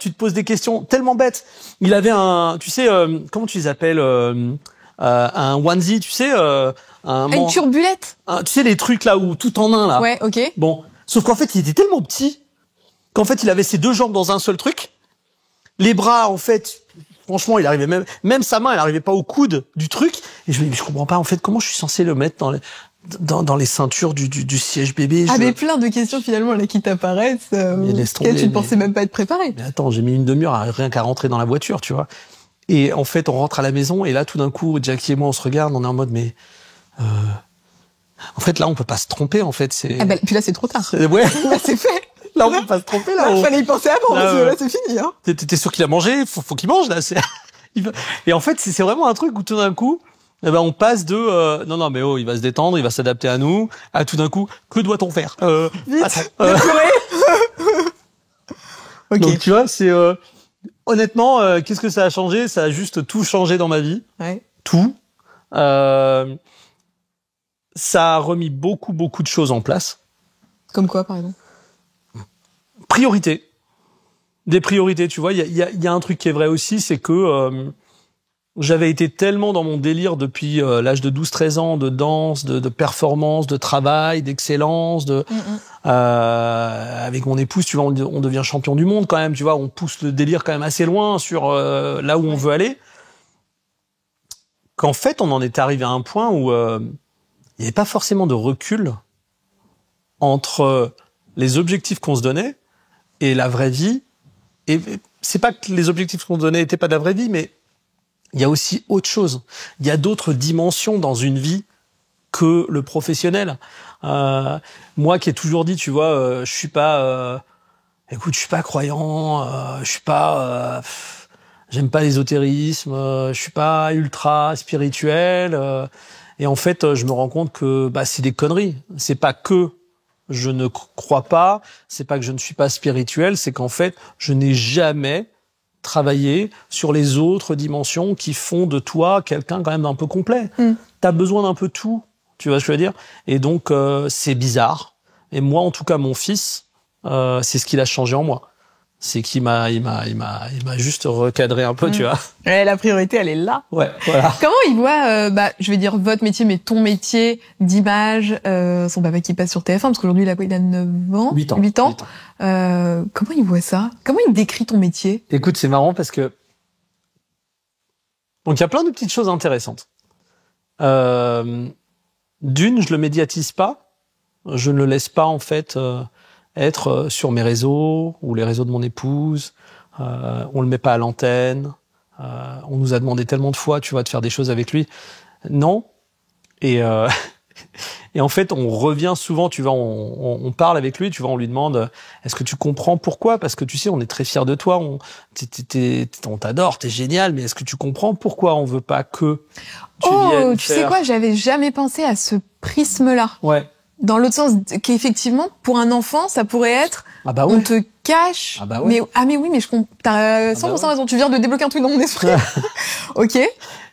[SPEAKER 2] Tu te poses des questions tellement bêtes. Il avait un... Tu sais, comment tu les appelles un onesie, tu sais,
[SPEAKER 1] une turbulette.
[SPEAKER 2] Tu sais, les trucs là où tout en un là.
[SPEAKER 1] Ouais, ok.
[SPEAKER 2] Bon, sauf qu'en fait, il était tellement petit qu'en fait, il avait ses 2 jambes dans un seul truc. Les bras, en fait, franchement, il arrivait même sa main, elle arrivait pas au coude du truc. Et je me dis, mais je comprends pas, en fait, comment je suis censé le mettre dans les ceintures du siège bébé.
[SPEAKER 1] Mais plein de questions finalement là qui t'apparaissent. Auxquelles tu ne pensais même pas être préparé.
[SPEAKER 2] Mais attends, j'ai mis une demi-heure rien qu'à rentrer dans la voiture, tu vois. Et en fait, on rentre à la maison et là, tout d'un coup, Jackie et moi, on se regarde, on est en mode, mais en fait, là, on peut pas se tromper. En fait, c'est.
[SPEAKER 1] Ah bah, puis là, c'est trop tard.
[SPEAKER 2] Ouais.
[SPEAKER 1] Là, c'est fait.
[SPEAKER 2] Là, on peut pas se tromper. Là,
[SPEAKER 1] il fallait y penser avant.
[SPEAKER 2] Là,
[SPEAKER 1] là, c'est fini. Hein.
[SPEAKER 2] T'es sûr qu'il a mangé? Faut qu'il mange là. Et en fait, c'est vraiment un truc où tout d'un coup, eh ben, on passe de non, mais il va se détendre, il va s'adapter à nous, à tout d'un coup, que doit-on faire?
[SPEAKER 1] Vite.
[SPEAKER 2] Okay. Donc tu vois, c'est honnêtement, qu'est-ce que ça a changé? Ça a juste tout changé dans ma vie.
[SPEAKER 1] Ouais.
[SPEAKER 2] Tout. Ça a remis beaucoup de choses en place.
[SPEAKER 1] Comme quoi, par exemple?
[SPEAKER 2] Priorité. Des priorités, tu vois. Il y a un truc qui est vrai aussi, c'est que j'avais été tellement dans mon délire depuis l'âge de 12-13 ans de danse, de performance, de travail, d'excellence, avec mon épouse, tu vois, on devient champion du monde quand même, tu vois, on pousse le délire quand même assez loin sur là où on veut aller. Qu'en fait, on en est arrivé à un point où il n'y avait pas forcément de recul entre les objectifs qu'on se donnait et la vraie vie. Et c'est pas que les objectifs qu'on se donnait n'étaient pas de la vraie vie, mais il y a aussi autre chose. Il y a d'autres dimensions dans une vie que le professionnel. Moi qui ai toujours dit, tu vois, je suis pas croyant, je suis pas, j'aime pas l'ésotérisme, je suis pas ultra spirituel. Et en fait, je me rends compte que c'est des conneries. C'est pas que je ne crois pas, c'est pas que je ne suis pas spirituel, c'est qu'en fait, je n'ai jamais travaillé sur les autres dimensions qui font de toi quelqu'un quand même d'un peu complet. T'as besoin d'un peu tout, tu vois ce que je veux dire? Et donc, c'est bizarre. Et moi, en tout cas, mon fils, c'est ce qu'il a changé en moi. C'est qu'il m'a juste recadré un peu, tu vois.
[SPEAKER 1] Ouais, la priorité, elle est là.
[SPEAKER 2] Ouais, voilà.
[SPEAKER 1] Comment il voit, je vais dire votre métier, mais ton métier d'image, son papa qui passe sur TF1, parce qu'aujourd'hui, il a 9 ans.
[SPEAKER 2] 8 ans.
[SPEAKER 1] 8 ans. Comment il voit ça? Comment il décrit ton métier?
[SPEAKER 2] Écoute, c'est marrant parce que, donc il y a plein de petites choses intéressantes. D'une, je le médiatise pas. Je ne le laisse pas, en fait, être sur mes réseaux ou les réseaux de mon épouse. On le met pas à l'antenne. On nous a demandé tellement de fois, tu vois, de faire des choses avec lui. Non. Et en fait, on revient souvent, tu vois, on parle avec lui, tu vois, on lui demande, est-ce que tu comprends pourquoi? Parce que tu sais, on est très fiers de toi, on t'adore, t'es génial, mais est-ce que tu comprends pourquoi on veut pas que tu viennes
[SPEAKER 1] tu sais quoi, j'avais jamais pensé à ce prisme-là.
[SPEAKER 2] Ouais.
[SPEAKER 1] Dans l'autre sens, qu'effectivement, pour un enfant, ça pourrait être, on te cache, mais oui, mais t'as 100% raison, tu viens de débloquer un truc dans mon esprit. Ok.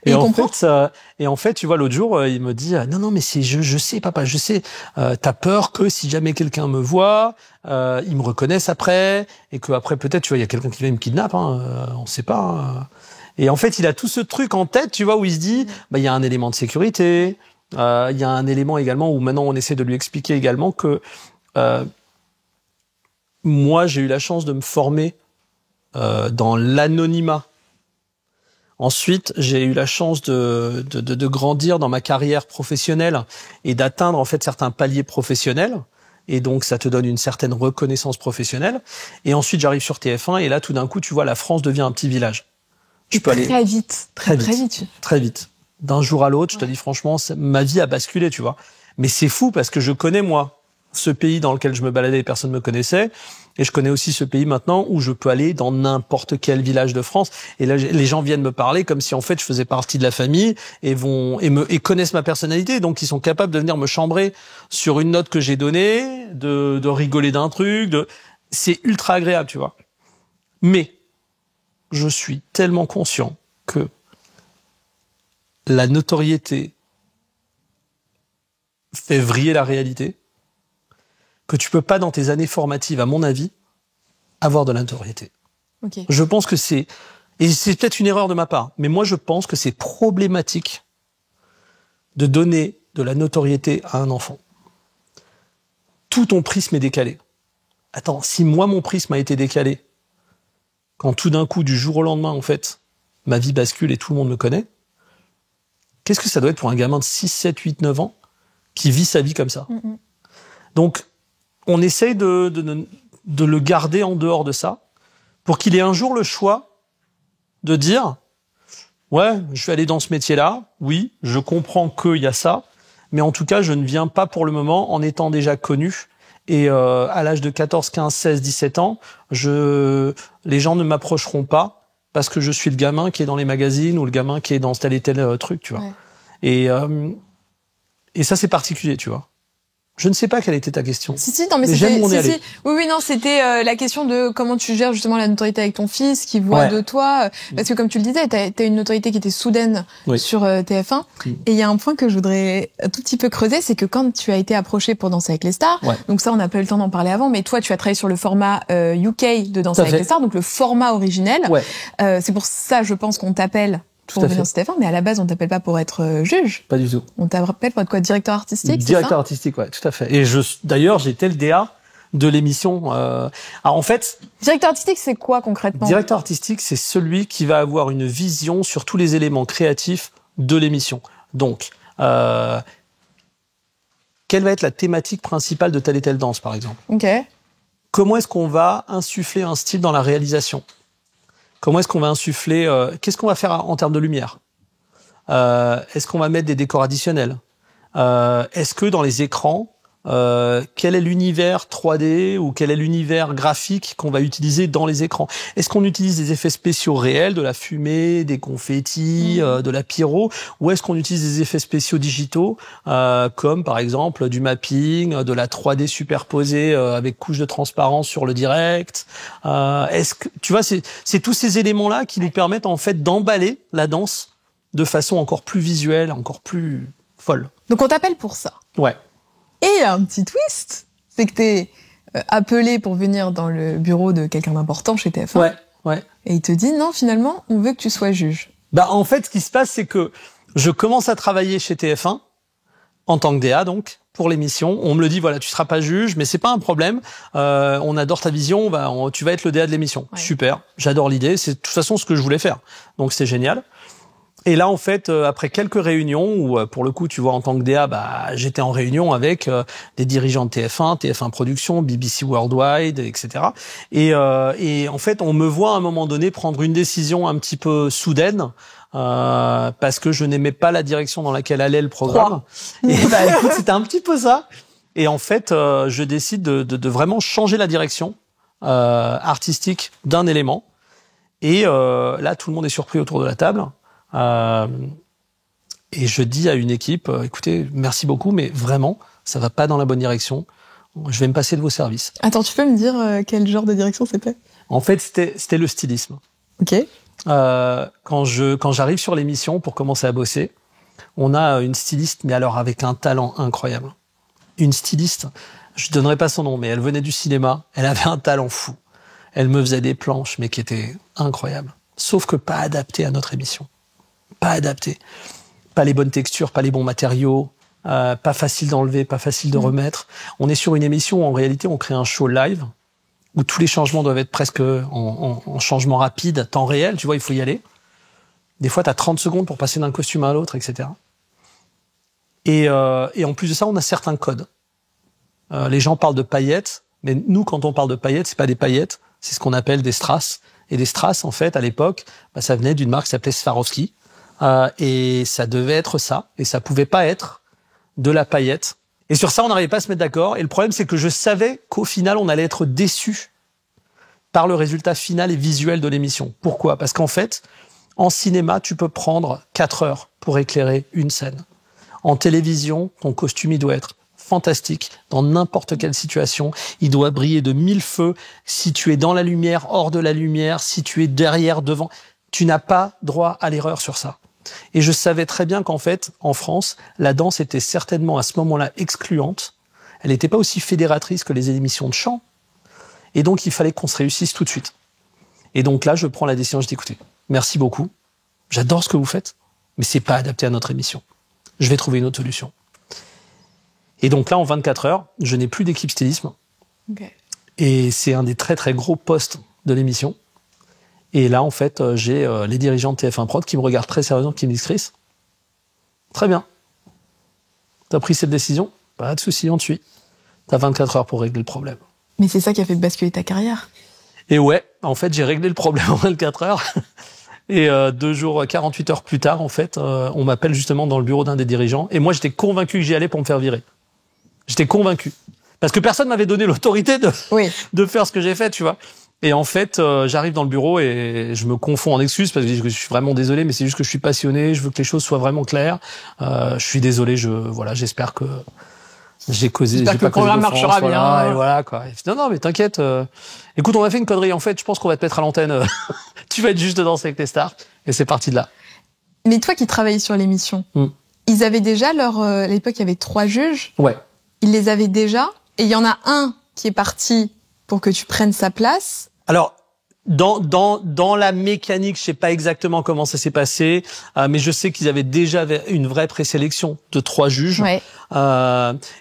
[SPEAKER 1] Et
[SPEAKER 2] en fait, tu vois, l'autre jour, il me dit, non, mais je sais, papa, je sais, t'as peur que si jamais quelqu'un me voit, il me reconnaisse après, et que après, peut-être, tu vois, il y a quelqu'un qui vient me kidnapper, on sait pas. Et en fait, il a tout ce truc en tête, tu vois, où il se dit, il y a un élément de sécurité. Il y a un élément également où maintenant on essaie de lui expliquer également que moi j'ai eu la chance de me former dans l'anonymat. Ensuite, j'ai eu la chance de grandir dans ma carrière professionnelle et d'atteindre en fait certains paliers professionnels. Et donc ça te donne une certaine reconnaissance professionnelle. Et ensuite j'arrive sur TF1 et là tout d'un coup tu vois la France devient un petit village. Je peux aller
[SPEAKER 1] très vite.
[SPEAKER 2] Très vite. D'un jour à l'autre, je te dis franchement, ma vie a basculé, tu vois. Mais c'est fou parce que je connais, moi, ce pays dans lequel je me baladais et personne ne me connaissait. Et je connais aussi ce pays maintenant où je peux aller dans n'importe quel village de France. Et là, les gens viennent me parler comme si, en fait, je faisais partie de la famille et connaissent ma personnalité. Donc, ils sont capables de venir me chambrer sur une note que j'ai donnée, de rigoler d'un truc. C'est ultra agréable, tu vois. Mais je suis tellement conscient que la notoriété fait vriller la réalité, que tu peux pas, dans tes années formatives, à mon avis, avoir de la notoriété.
[SPEAKER 1] Okay.
[SPEAKER 2] Je pense que et c'est peut-être une erreur de ma part, mais moi je pense que c'est problématique de donner de la notoriété à un enfant. Tout ton prisme est décalé. Attends, si moi mon prisme a été décalé, quand tout d'un coup, du jour au lendemain, en fait, ma vie bascule et tout le monde me connaît, qu'est-ce que ça doit être pour un gamin de 6, 7, 8, 9 ans qui vit sa vie comme ça? Donc, on essaye de le garder en dehors de ça pour qu'il ait un jour le choix de dire Ouais, je vais aller dans ce métier-là. Oui, je comprends qu'il y a ça. Mais en tout cas, je ne viens pas pour le moment en étant déjà connu. Et à l'âge de 14, 15, 16, 17 ans, les gens ne m'approcheront pas parce que je suis le gamin qui est dans les magazines ou le gamin qui est dans tel et tel truc, tu vois. Ouais. Et ça, c'est particulier, tu vois. Je ne sais pas quelle était ta question.
[SPEAKER 1] Si, non, mais
[SPEAKER 2] j'aime où on est allé.
[SPEAKER 1] Oui, non, c'était la question de comment tu gères justement la notoriété avec ton fils, qui voit de toi. Parce que comme tu le disais, t'as une notoriété qui était soudaine sur TF1. Et il y a un point que je voudrais un tout petit peu creuser, c'est que quand tu as été approché pour Danser avec les stars, donc ça, on n'a pas eu le temps d'en parler avant, mais toi, tu as travaillé sur le format UK de Danser avec les stars, donc le format originel. C'est pour ça, je pense qu'on t'appelle pour venir sur TF1, mais à la base, on t'appelle pas pour être juge.
[SPEAKER 2] Pas du tout.
[SPEAKER 1] On t'appelle pour être quoi? Directeur artistique,
[SPEAKER 2] Directeur artistique, ouais, tout à fait. Et d'ailleurs, j'étais le DA de l'émission. En fait...
[SPEAKER 1] Directeur artistique, c'est quoi concrètement?
[SPEAKER 2] Directeur artistique, c'est celui qui va avoir une vision sur tous les éléments créatifs de l'émission. Donc, quelle va être la thématique principale de telle et telle danse, par exemple?
[SPEAKER 1] Ok.
[SPEAKER 2] Comment est-ce qu'on va insuffler un style dans la réalisation? Comment est-ce qu'on va insuffler... qu'est-ce qu'on va faire en termes de lumière? Est-ce qu'on va mettre des décors additionnels? Est-ce que dans les écrans, quel est l'univers 3D ou quel est l'univers graphique qu'on va utiliser dans les écrans? Est-ce qu'on utilise des effets spéciaux réels, de la fumée, des confettis, de la pyro, ou est-ce qu'on utilise des effets spéciaux digitaux, comme par exemple du mapping, de la 3D superposée avec couche de transparence sur le direct? Est-ce que tu vois, c'est tous ces éléments-là qui nous permettent en fait d'emballer la danse de façon encore plus visuelle, encore plus folle.
[SPEAKER 1] Donc on t'appelle pour ça.
[SPEAKER 2] Ouais.
[SPEAKER 1] Et un petit twist, c'est que t'es appelé pour venir dans le bureau de quelqu'un d'important chez TF1.
[SPEAKER 2] Ouais.
[SPEAKER 1] Et il te dit non, finalement, on veut que tu sois juge.
[SPEAKER 2] En fait, ce qui se passe, c'est que je commence à travailler chez TF1 en tant que DA, donc pour l'émission. On me le dit, voilà, tu seras pas juge, mais c'est pas un problème. On adore ta vision, tu vas être le DA de l'émission. Ouais. Super, j'adore l'idée. C'est de toute façon ce que je voulais faire. Donc c'est génial. Et là, en fait, après quelques réunions, où pour le coup, tu vois, en tant que DA, j'étais en réunion avec des dirigeants de TF1, TF1 Productions, BBC Worldwide, etc. Et en fait, on me voit à un moment donné prendre une décision un petit peu soudaine, parce que je n'aimais pas la direction dans laquelle allait le programme. Et écoute, c'était un petit peu ça. Et en fait, je décide de vraiment changer la direction artistique d'un élément. Et là, tout le monde est surpris autour de la table. Et je dis à une équipe, écoutez, merci beaucoup, mais vraiment, ça va pas dans la bonne direction. Je vais me passer de vos services.
[SPEAKER 1] Attends, tu peux me dire quel genre de direction c'était?
[SPEAKER 2] En fait, c'était le stylisme.
[SPEAKER 1] Ok.
[SPEAKER 2] Quand j'arrive sur l'émission pour commencer à bosser, on a une styliste, mais alors avec un talent incroyable. Une styliste, je donnerai pas son nom, mais elle venait du cinéma, elle avait un talent fou. Elle me faisait des planches, mais qui étaient incroyables. Sauf que pas adaptées à notre émission. Pas adapté, pas les bonnes textures, pas les bons matériaux, pas facile d'enlever, pas facile de remettre. On est sur une émission où en réalité on crée un show live où tous les changements doivent être presque en changement rapide, temps réel, tu vois, il faut y aller. Des fois, tu as 30 secondes pour passer d'un costume à l'autre, etc. Et en plus de ça, on a certains codes. Les gens parlent de paillettes, mais nous, quand on parle de paillettes, c'est pas des paillettes, c'est ce qu'on appelle des strass. Et des strass, en fait, à l'époque, ça venait d'une marque qui s'appelait Swarovski. Et ça devait être ça, et ça pouvait pas être de la paillette. Et sur ça, on n'arrivait pas à se mettre d'accord. Et le problème, c'est que je savais qu'au final, on allait être déçus par le résultat final et visuel de l'émission. Pourquoi? Parce qu'en fait, en cinéma, tu peux prendre 4 heures pour éclairer une scène. En télévision, ton costume, il doit être fantastique dans n'importe quelle situation. Il doit briller de 1000 feux. Si tu es dans la lumière, hors de la lumière, si tu es derrière, devant, tu n'as pas droit à l'erreur sur ça. Et je savais très bien qu'en fait, en France, la danse était certainement à ce moment-là excluante. Elle n'était pas aussi fédératrice que les émissions de chant. Et donc, il fallait qu'on se réussisse tout de suite. Et donc là, je prends la décision, je dis, écoutez, merci beaucoup. J'adore ce que vous faites, mais c'est pas adapté à notre émission. Je vais trouver une autre solution. Et donc là, en 24 heures, je n'ai plus d'équipe stylisme.
[SPEAKER 1] Okay.
[SPEAKER 2] Et c'est un des très, très gros postes de l'émission. Et là, en fait, j'ai les dirigeants de TF1 Prod qui me regardent très sérieusement, qui me disent, Chris, très bien. T'as pris cette décision? Pas de souci, on te suit. T'as 24 heures pour régler le problème.
[SPEAKER 1] Mais c'est ça qui a fait basculer ta carrière.
[SPEAKER 2] Et ouais, en fait, j'ai réglé le problème en 24 heures. Et 2 jours, 48 heures plus tard, en fait, on m'appelle justement dans le bureau d'un des dirigeants. Et moi, j'étais convaincu que j'y allais pour me faire virer. J'étais convaincu. Parce que personne m'avait donné l'autorité de faire ce que j'ai fait, tu vois. Et en fait, j'arrive dans le bureau et je me confonds en excuses parce que je suis vraiment désolé, mais c'est juste que je suis passionné, je veux que les choses soient vraiment claires. Je suis désolé, j'espère que j'ai causé.
[SPEAKER 1] J'espère que le programme marchera bien.
[SPEAKER 2] Et voilà, quoi. Et non, mais t'inquiète. Écoute, on a fait une connerie. En fait, je pense qu'on va te mettre à l'antenne. Tu vas être juste Danser avec les stars. Et c'est parti de là.
[SPEAKER 1] Mais toi qui travaillais sur l'émission, ils avaient déjà à l'époque, il y avait 3 juges.
[SPEAKER 2] Ouais.
[SPEAKER 1] Ils les avaient déjà. Et il y en a un qui est parti pour que tu prennes sa place.
[SPEAKER 2] Alors, dans la mécanique, je sais pas exactement comment ça s'est passé, mais je sais qu'ils avaient déjà une vraie présélection de 3 juges.
[SPEAKER 1] Ouais.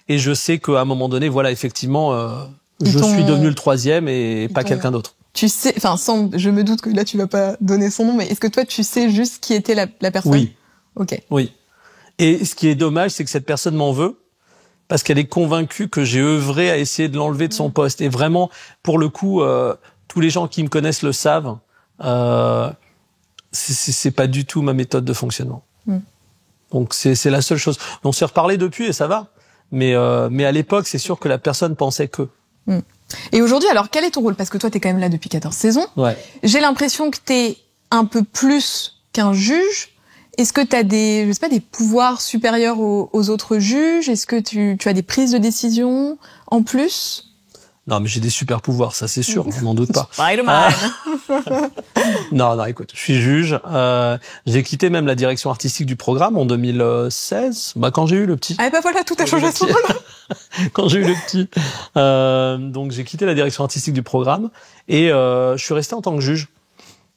[SPEAKER 2] Et je sais qu'à un moment donné, voilà, effectivement, je suis devenu le 3e et pas quelqu'un d'autre.
[SPEAKER 1] Tu sais, enfin, je me doute que là tu vas pas donner son nom, mais est-ce que toi tu sais juste qui était la personne?
[SPEAKER 2] Oui.
[SPEAKER 1] Ok.
[SPEAKER 2] Oui. Et ce qui est dommage, c'est que cette personne m'en veut. Parce qu'elle est convaincue que j'ai œuvré à essayer de l'enlever de son poste. Et vraiment, pour le coup, tous les gens qui me connaissent le savent, c'est pas du tout ma méthode de fonctionnement. Donc c'est la seule chose. On s'est reparlé depuis et ça va. Mais à l'époque, c'est sûr que la personne pensait que.
[SPEAKER 1] Et aujourd'hui, alors quel est ton rôle? Parce que toi, t'es quand même là depuis 14 saisons.
[SPEAKER 2] Ouais.
[SPEAKER 1] J'ai l'impression que t'es un peu plus qu'un juge. Est-ce que tu as des pouvoirs supérieurs aux autres juges? Est-ce que tu as des prises de décision en plus?
[SPEAKER 2] Non, mais j'ai des super pouvoirs, ça c'est sûr, je n'en doute pas.
[SPEAKER 1] Spider-Man.
[SPEAKER 2] Non, écoute, je suis juge. J'ai quitté même la direction artistique du programme en 2016, quand j'ai eu le petit.
[SPEAKER 1] Ah, ben voilà, tout a changé à ce moment-là.
[SPEAKER 2] Quand j'ai eu le petit. Donc j'ai quitté la direction artistique du programme et je suis resté en tant que juge.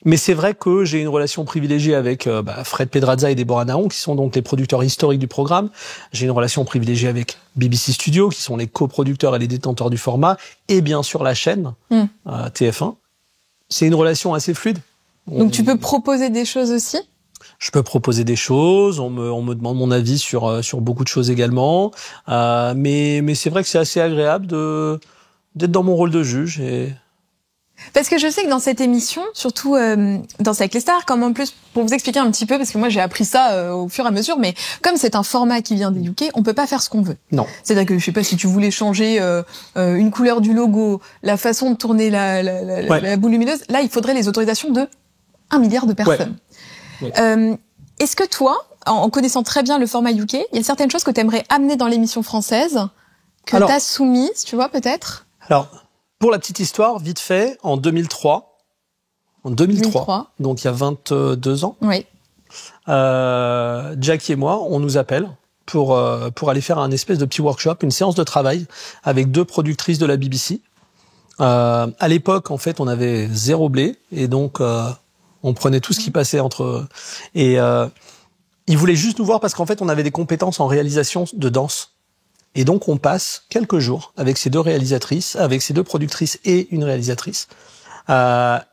[SPEAKER 2] Mais c'est vrai que j'ai une relation privilégiée avec Fred Pedrazza et Déborah Naon, qui sont donc les producteurs historiques du programme. J'ai une relation privilégiée avec BBC Studios, qui sont les coproducteurs et les détenteurs du format, et bien sûr la chaîne TF1. C'est une relation assez fluide.
[SPEAKER 1] Donc tu peux proposer des choses aussi?
[SPEAKER 2] Je peux proposer des choses, on me demande mon avis sur beaucoup de choses également. Mais c'est vrai que c'est assez agréable d'être dans mon rôle de juge et...
[SPEAKER 1] Parce que je sais que dans cette émission, surtout Danser avec les stars, comme en plus, pour vous expliquer un petit peu, parce que moi j'ai appris ça au fur et à mesure, mais comme c'est un format qui vient des UK, on peut pas faire ce qu'on veut.
[SPEAKER 2] Non.
[SPEAKER 1] C'est-à-dire que je sais pas si tu voulais changer une couleur du logo, la façon de tourner la boule lumineuse, là il faudrait les autorisations de 1 milliard de personnes. Ouais. Est-ce que toi, en connaissant très bien le format UK, il y a certaines choses que tu aimerais amener dans l'émission française, que t'as soumises, tu vois, peut-être?
[SPEAKER 2] Alors, pour la petite histoire, vite fait, en 2003, donc il y a 22 ans,
[SPEAKER 1] oui.
[SPEAKER 2] Jackie et moi, on nous appelle pour aller faire un espèce de petit workshop, une séance de travail avec 2 productrices de la BBC. À l'époque, en fait, on avait 0 blé et donc on prenait tout ce qui passait entre... Et ils voulaient juste nous voir parce qu'en fait, on avait des compétences en réalisation de danse. Et donc, on passe quelques jours avec ces 2 réalisatrices, avec ces 2 productrices et une réalisatrice.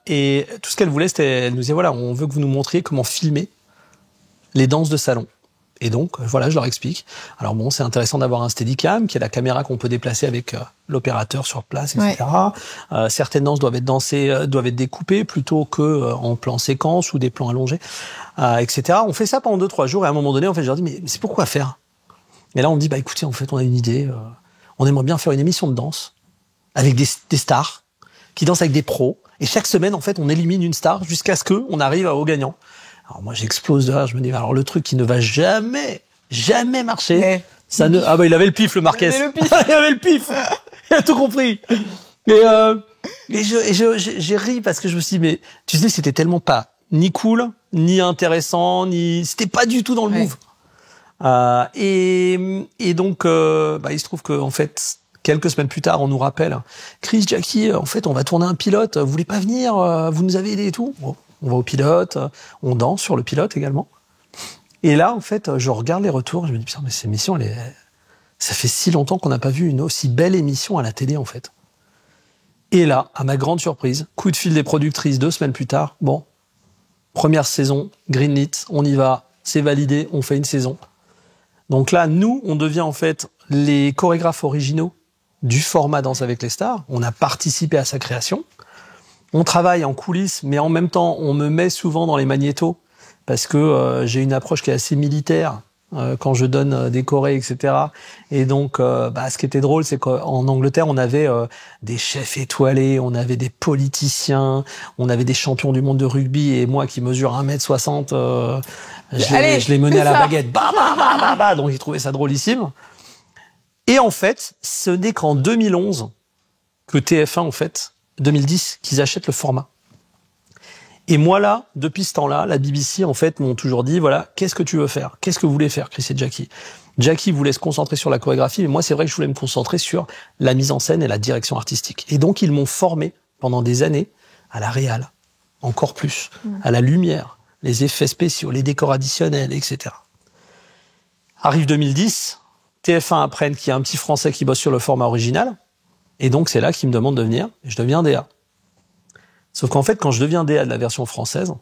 [SPEAKER 2] Et tout ce qu'elle voulait, c'était, elle nous disait, voilà, on veut que vous nous montriez comment filmer les danses de salon. Et donc, voilà, je leur explique. Alors bon, c'est intéressant d'avoir un Steadicam, qui est la caméra qu'on peut déplacer avec l'opérateur sur place, etc. Ouais. Certaines danses doivent être découpées plutôt que en plan séquence ou des plans allongés, etc. On fait ça pendant 2-3 jours et à un moment donné, en fait, je leur dis, mais c'est pourquoi faire? Et là, on me dit, écoutez, en fait, on a une idée. On aimerait bien faire une émission de danse avec des stars qui dansent avec des pros. Et chaque semaine, en fait, on élimine une star jusqu'à ce qu'on arrive au gagnant. Alors moi, j'explose de rire. Je me dis, alors le truc qui ne va jamais marcher, ça ne... Ah bah, il avait le pif, le Marquez. Il avait le pif. Il a tout compris. Et j'ai ri parce que je me suis dit, mais tu sais, c'était tellement pas ni cool, ni intéressant, c'était pas du tout dans le move. Et donc, il se trouve que en fait, quelques semaines plus tard, on nous rappelle, Chris, Jackie, en fait, on va tourner un pilote. Vous voulez pas venir? Vous nous avez aidé et tout. Bon, on va au pilote, on danse sur le pilote également. Et là, en fait, je regarde les retours, je me dis putain, mais cette émission, ça fait si longtemps qu'on n'a pas vu une aussi belle émission à la télé, en fait. Et là, à ma grande surprise, coup de fil des productrices 2 semaines plus tard. Bon, première saison, greenlit, on y va, c'est validé, on fait une saison. Donc là, nous, on devient en fait les chorégraphes originaux du format Danse avec les stars. On a participé à sa création. On travaille en coulisses, mais en même temps, on me met souvent dans les magnétos parce que j'ai une approche qui est assez militaire quand je donne des chorés, etc. Et donc, ce qui était drôle, c'est qu'en Angleterre, on avait des chefs étoilés, on avait des politiciens, on avait des champions du monde de rugby, et moi qui mesure 1m60, je les menais à la baguette. Bah, bah, bah, bah, bah. Donc, ils trouvaient ça drôlissime. Et en fait, ce n'est qu'en 2011 que TF1, en fait, 2010, qu'ils achètent le format. Et moi, là, depuis ce temps-là, la BBC, en fait, m'ont toujours dit, voilà, qu'est-ce que tu veux faire? Qu'est-ce que vous voulez faire, Chris et Jackie? Jackie voulait se concentrer sur la chorégraphie, mais moi, c'est vrai que je voulais me concentrer sur la mise en scène et la direction artistique. Et donc, ils m'ont formé pendant des années à la réal, encore plus, à la lumière, les effets spéciaux, les décors additionnels, etc. Arrive 2010, TF1 apprennent qu'il y a un petit Français qui bosse sur le format original, et donc c'est là qu'ils me demandent de venir, et je deviens DA. Sauf qu'en fait, quand je deviens DA de la version française,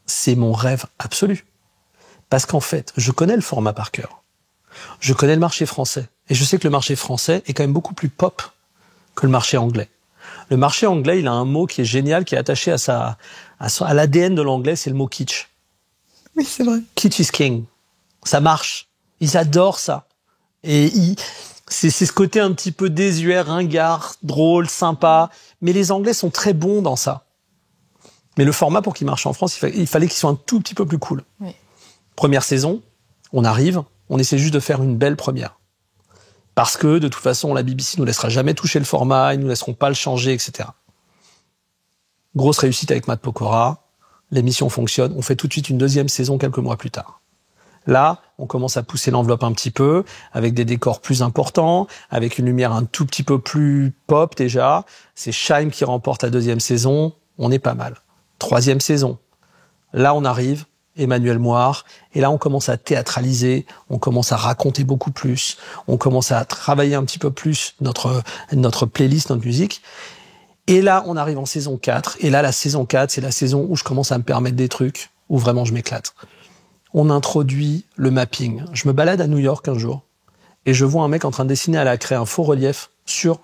[SPEAKER 2] c'est mon rêve absolu. Parce qu'en fait, je connais le format par cœur. Je connais le marché français. Et je sais que le marché français est quand même beaucoup plus pop que le marché anglais. Le marché anglais, il a un mot qui est génial, qui est attaché à l'ADN de l'anglais, c'est le mot kitsch.
[SPEAKER 1] Oui, c'est vrai.
[SPEAKER 2] Kitsch is king. Ça marche. Ils adorent ça. Et c'est ce côté un petit peu désuet, ringard, drôle, sympa. Mais les Anglais sont très bons dans ça. Mais le format, pour qu'il marche en France, il fallait qu'il soit un tout petit peu plus cool. Oui. Première saison, on arrive, on essaie juste de faire une belle première. Parce que, de toute façon, la BBC nous laissera jamais toucher le format, ils nous laisseront pas le changer, etc. Grosse réussite avec Matt Pokora. L'émission fonctionne. On fait tout de suite une deuxième saison quelques mois plus tard. Là, on commence à pousser l'enveloppe un petit peu, avec des décors plus importants, avec une lumière un tout petit peu plus pop déjà. C'est Scheim qui remporte la deuxième saison. On est pas mal. Troisième saison. Là, on arrive, Emmanuel Moir, et là, on commence à théâtraliser, on commence à raconter beaucoup plus, on commence à travailler un petit peu plus notre playlist, notre musique. Et là, on arrive en saison 4. Et là, la saison 4, c'est la saison où je commence à me permettre des trucs, où vraiment je m'éclate. On introduit le mapping. Je me balade à New York un jour et je vois un mec en train de dessiner à la craie un faux relief sur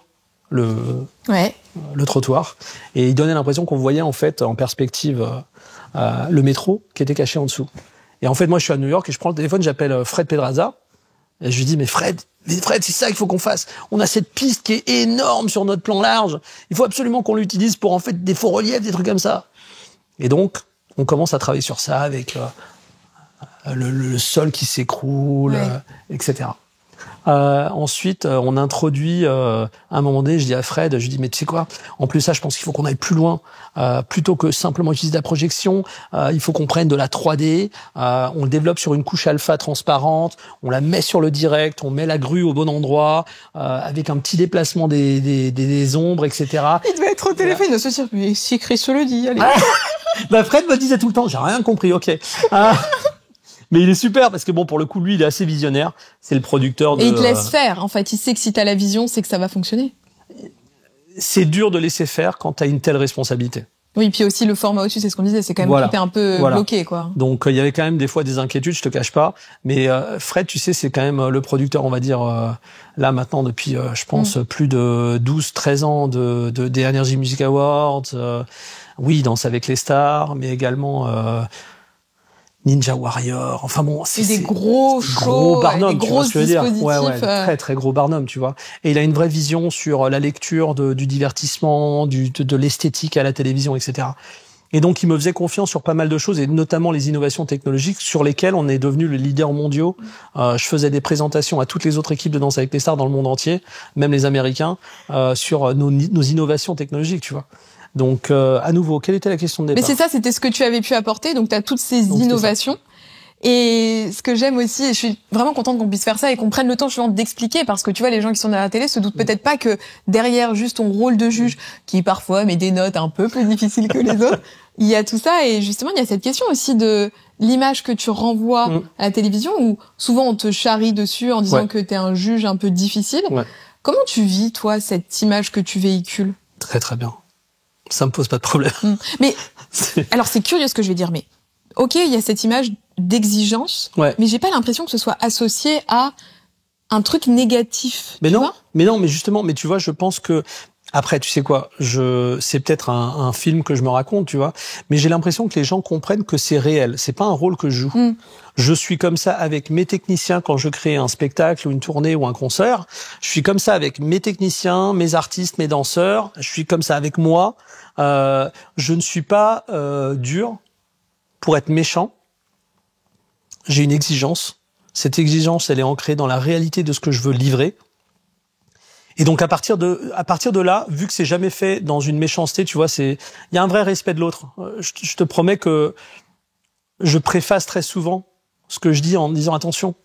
[SPEAKER 2] le trottoir. Et il donnait l'impression qu'on voyait en fait en perspective le métro qui était caché en dessous. Et en fait, moi, je suis à New York et je prends le téléphone, j'appelle Fred Pedraza et je lui dis, mais Fred, c'est ça qu'il faut qu'on fasse. On a cette piste qui est énorme sur notre plan large. Il faut absolument qu'on l'utilise pour en fait des faux reliefs, des trucs comme ça. Et donc, on commence à travailler sur ça avec le sol qui s'écroule, etc. Ensuite, on introduit, à un moment donné, je dis à Fred, je lui dis, mais tu sais quoi, en plus ça, je pense qu'il faut qu'on aille plus loin, plutôt que simplement utiliser la projection, il faut qu'on prenne de la 3D, on le développe sur une couche alpha transparente, on la met sur le direct, on met la grue au bon endroit, avec un petit déplacement des ombres, etc.
[SPEAKER 1] Il devait être au téléphone, il doit se dire, mais si Chris le dit, allez.
[SPEAKER 2] Fred me disait tout le temps, j'ai rien compris, ok. Mais il est super parce que bon, pour le coup, lui, il est assez visionnaire. C'est le producteur de...
[SPEAKER 1] Et il te laisse faire. En fait, il sait que si t'as la vision, c'est que ça va fonctionner.
[SPEAKER 2] C'est dur de laisser faire quand t'as une telle responsabilité.
[SPEAKER 1] Oui, puis aussi le format au-dessus, c'est ce qu'on disait, c'est quand même tout est un peu bloqué, quoi.
[SPEAKER 2] Donc il y avait quand même des fois des inquiétudes, je te cache pas. Mais Fred, tu sais, c'est quand même le producteur, on va dire, là maintenant depuis, je pense, plus de 12-13 ans des Energy Music Awards. Oui, Danse avec les stars, mais également... Ninja Warrior, enfin bon,
[SPEAKER 1] c'est des gros shows,
[SPEAKER 2] Barnum,
[SPEAKER 1] des gros dispositifs.
[SPEAKER 2] Ouais, très très gros Barnum, tu vois. Et il a une vraie vision sur la lecture du divertissement, de l'esthétique à la télévision, etc. Et donc il me faisait confiance sur pas mal de choses, et notamment les innovations technologiques sur lesquelles on est devenu le leader mondial. Je faisais des présentations à toutes les autres équipes de Danse avec les stars dans le monde entier, même les Américains, sur nos innovations technologiques, tu vois. Donc, à nouveau, quelle était la question de départ?
[SPEAKER 1] Mais c'est ça, c'était ce que tu avais pu apporter. Donc, tu as toutes ces innovations. Et ce que j'aime aussi, et je suis vraiment contente qu'on puisse faire ça et qu'on prenne le temps justement d'expliquer, parce que tu vois, les gens qui sont à la télé se doutent peut-être pas que derrière juste ton rôle de juge, qui parfois met des notes un peu plus difficiles que les autres, il y a tout ça. Et justement, il y a cette question aussi de l'image que tu renvoies à la télévision, où souvent on te charrie dessus en disant que t'es un juge un peu difficile. Comment tu vis, toi, cette image que tu véhicules?
[SPEAKER 2] Très très bien. Ça me pose pas de problème.
[SPEAKER 1] Mais alors c'est curieux ce que je vais dire, mais ok, il y a cette image d'exigence, mais j'ai pas l'impression que ce soit associé à un truc négatif.
[SPEAKER 2] Mais non, mais justement, mais tu vois, je pense que Après, tu sais quoi, c'est peut-être un film que je me raconte, tu vois, mais j'ai l'impression que les gens comprennent que c'est réel. C'est pas un rôle que je joue. Je suis comme ça avec mes techniciens quand je crée un spectacle ou une tournée ou un concert. Je suis comme ça avec mes techniciens, mes artistes, mes danseurs. Je suis comme ça avec moi. Je ne suis pas dur pour être méchant. J'ai une exigence. Cette exigence, elle est ancrée dans la réalité de ce que je veux livrer. Et donc à partir de là, vu que c'est jamais fait dans une méchanceté, tu vois, il y a un vrai respect de l'autre. Je te promets que je préface très souvent ce que je dis en disant attention,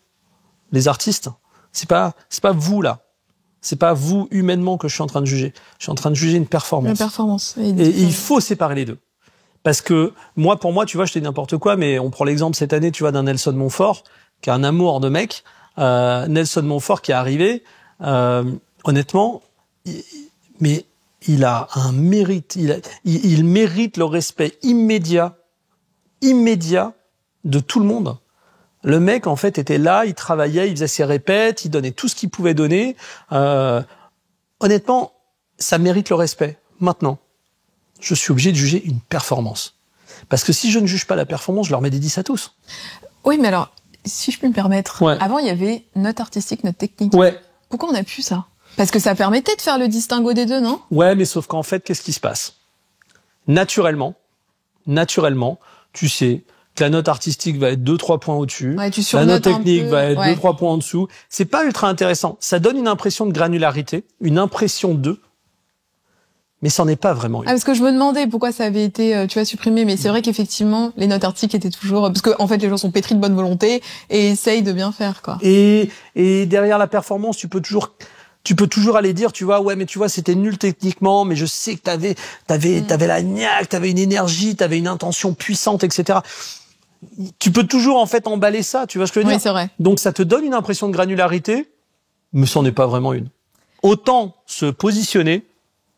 [SPEAKER 2] les artistes, c'est pas vous là, c'est pas vous humainement que je suis en train de juger. Je suis en train de juger une performance.
[SPEAKER 1] Une performance.
[SPEAKER 2] Et il faut séparer les deux. Parce que pour moi, tu vois, je te dis n'importe quoi, mais on prend l'exemple cette année, tu vois, d'un Nelson Montfort qui a un amour de mec. Nelson Montfort qui est arrivé. Honnêtement, mais il a un mérite. Il mérite le respect immédiat de tout le monde. Le mec, en fait, était là, il travaillait, il faisait ses répètes, il donnait tout ce qu'il pouvait donner. Honnêtement, ça mérite le respect. Maintenant, je suis obligé de juger une performance. Parce que si je ne juge pas la performance, je leur mets des 10 à tous.
[SPEAKER 1] Oui, mais alors, si je puis me permettre,
[SPEAKER 2] ouais.
[SPEAKER 1] Avant, il y avait note artistique, note technique.
[SPEAKER 2] Ouais.
[SPEAKER 1] Pourquoi on n'a plus ça? Parce que ça permettait de faire le distinguo des deux, non?
[SPEAKER 2] Ouais, mais sauf qu'en fait, qu'est-ce qui se passe? Naturellement, tu sais que la note artistique va être 2-3 points au-dessus.
[SPEAKER 1] Ouais, tu
[SPEAKER 2] la note
[SPEAKER 1] surnotes
[SPEAKER 2] technique
[SPEAKER 1] un peu.
[SPEAKER 2] va être
[SPEAKER 1] Ouais.
[SPEAKER 2] 2-3 points en dessous. C'est pas ultra intéressant. Ça donne une impression de granularité, une impression de, mais c'en est pas vraiment une.
[SPEAKER 1] Ah, parce que je me demandais pourquoi ça avait été, tu vois, supprimé. Mais c'est vrai qu'effectivement, les notes artistiques étaient toujours, parce que, en fait, les gens sont pétris de bonne volonté et essayent de bien faire, quoi.
[SPEAKER 2] Et derrière la performance, tu peux toujours aller dire, tu vois, ouais, mais tu vois, c'était nul techniquement, mais je sais que t'avais la niaque, t'avais une énergie, t'avais une intention puissante, etc. Tu peux toujours, en fait, emballer ça, tu vois ce que je veux dire?
[SPEAKER 1] Oui, c'est vrai.
[SPEAKER 2] Donc, ça te donne une impression de granularité, mais c'en est pas vraiment une. Autant se positionner,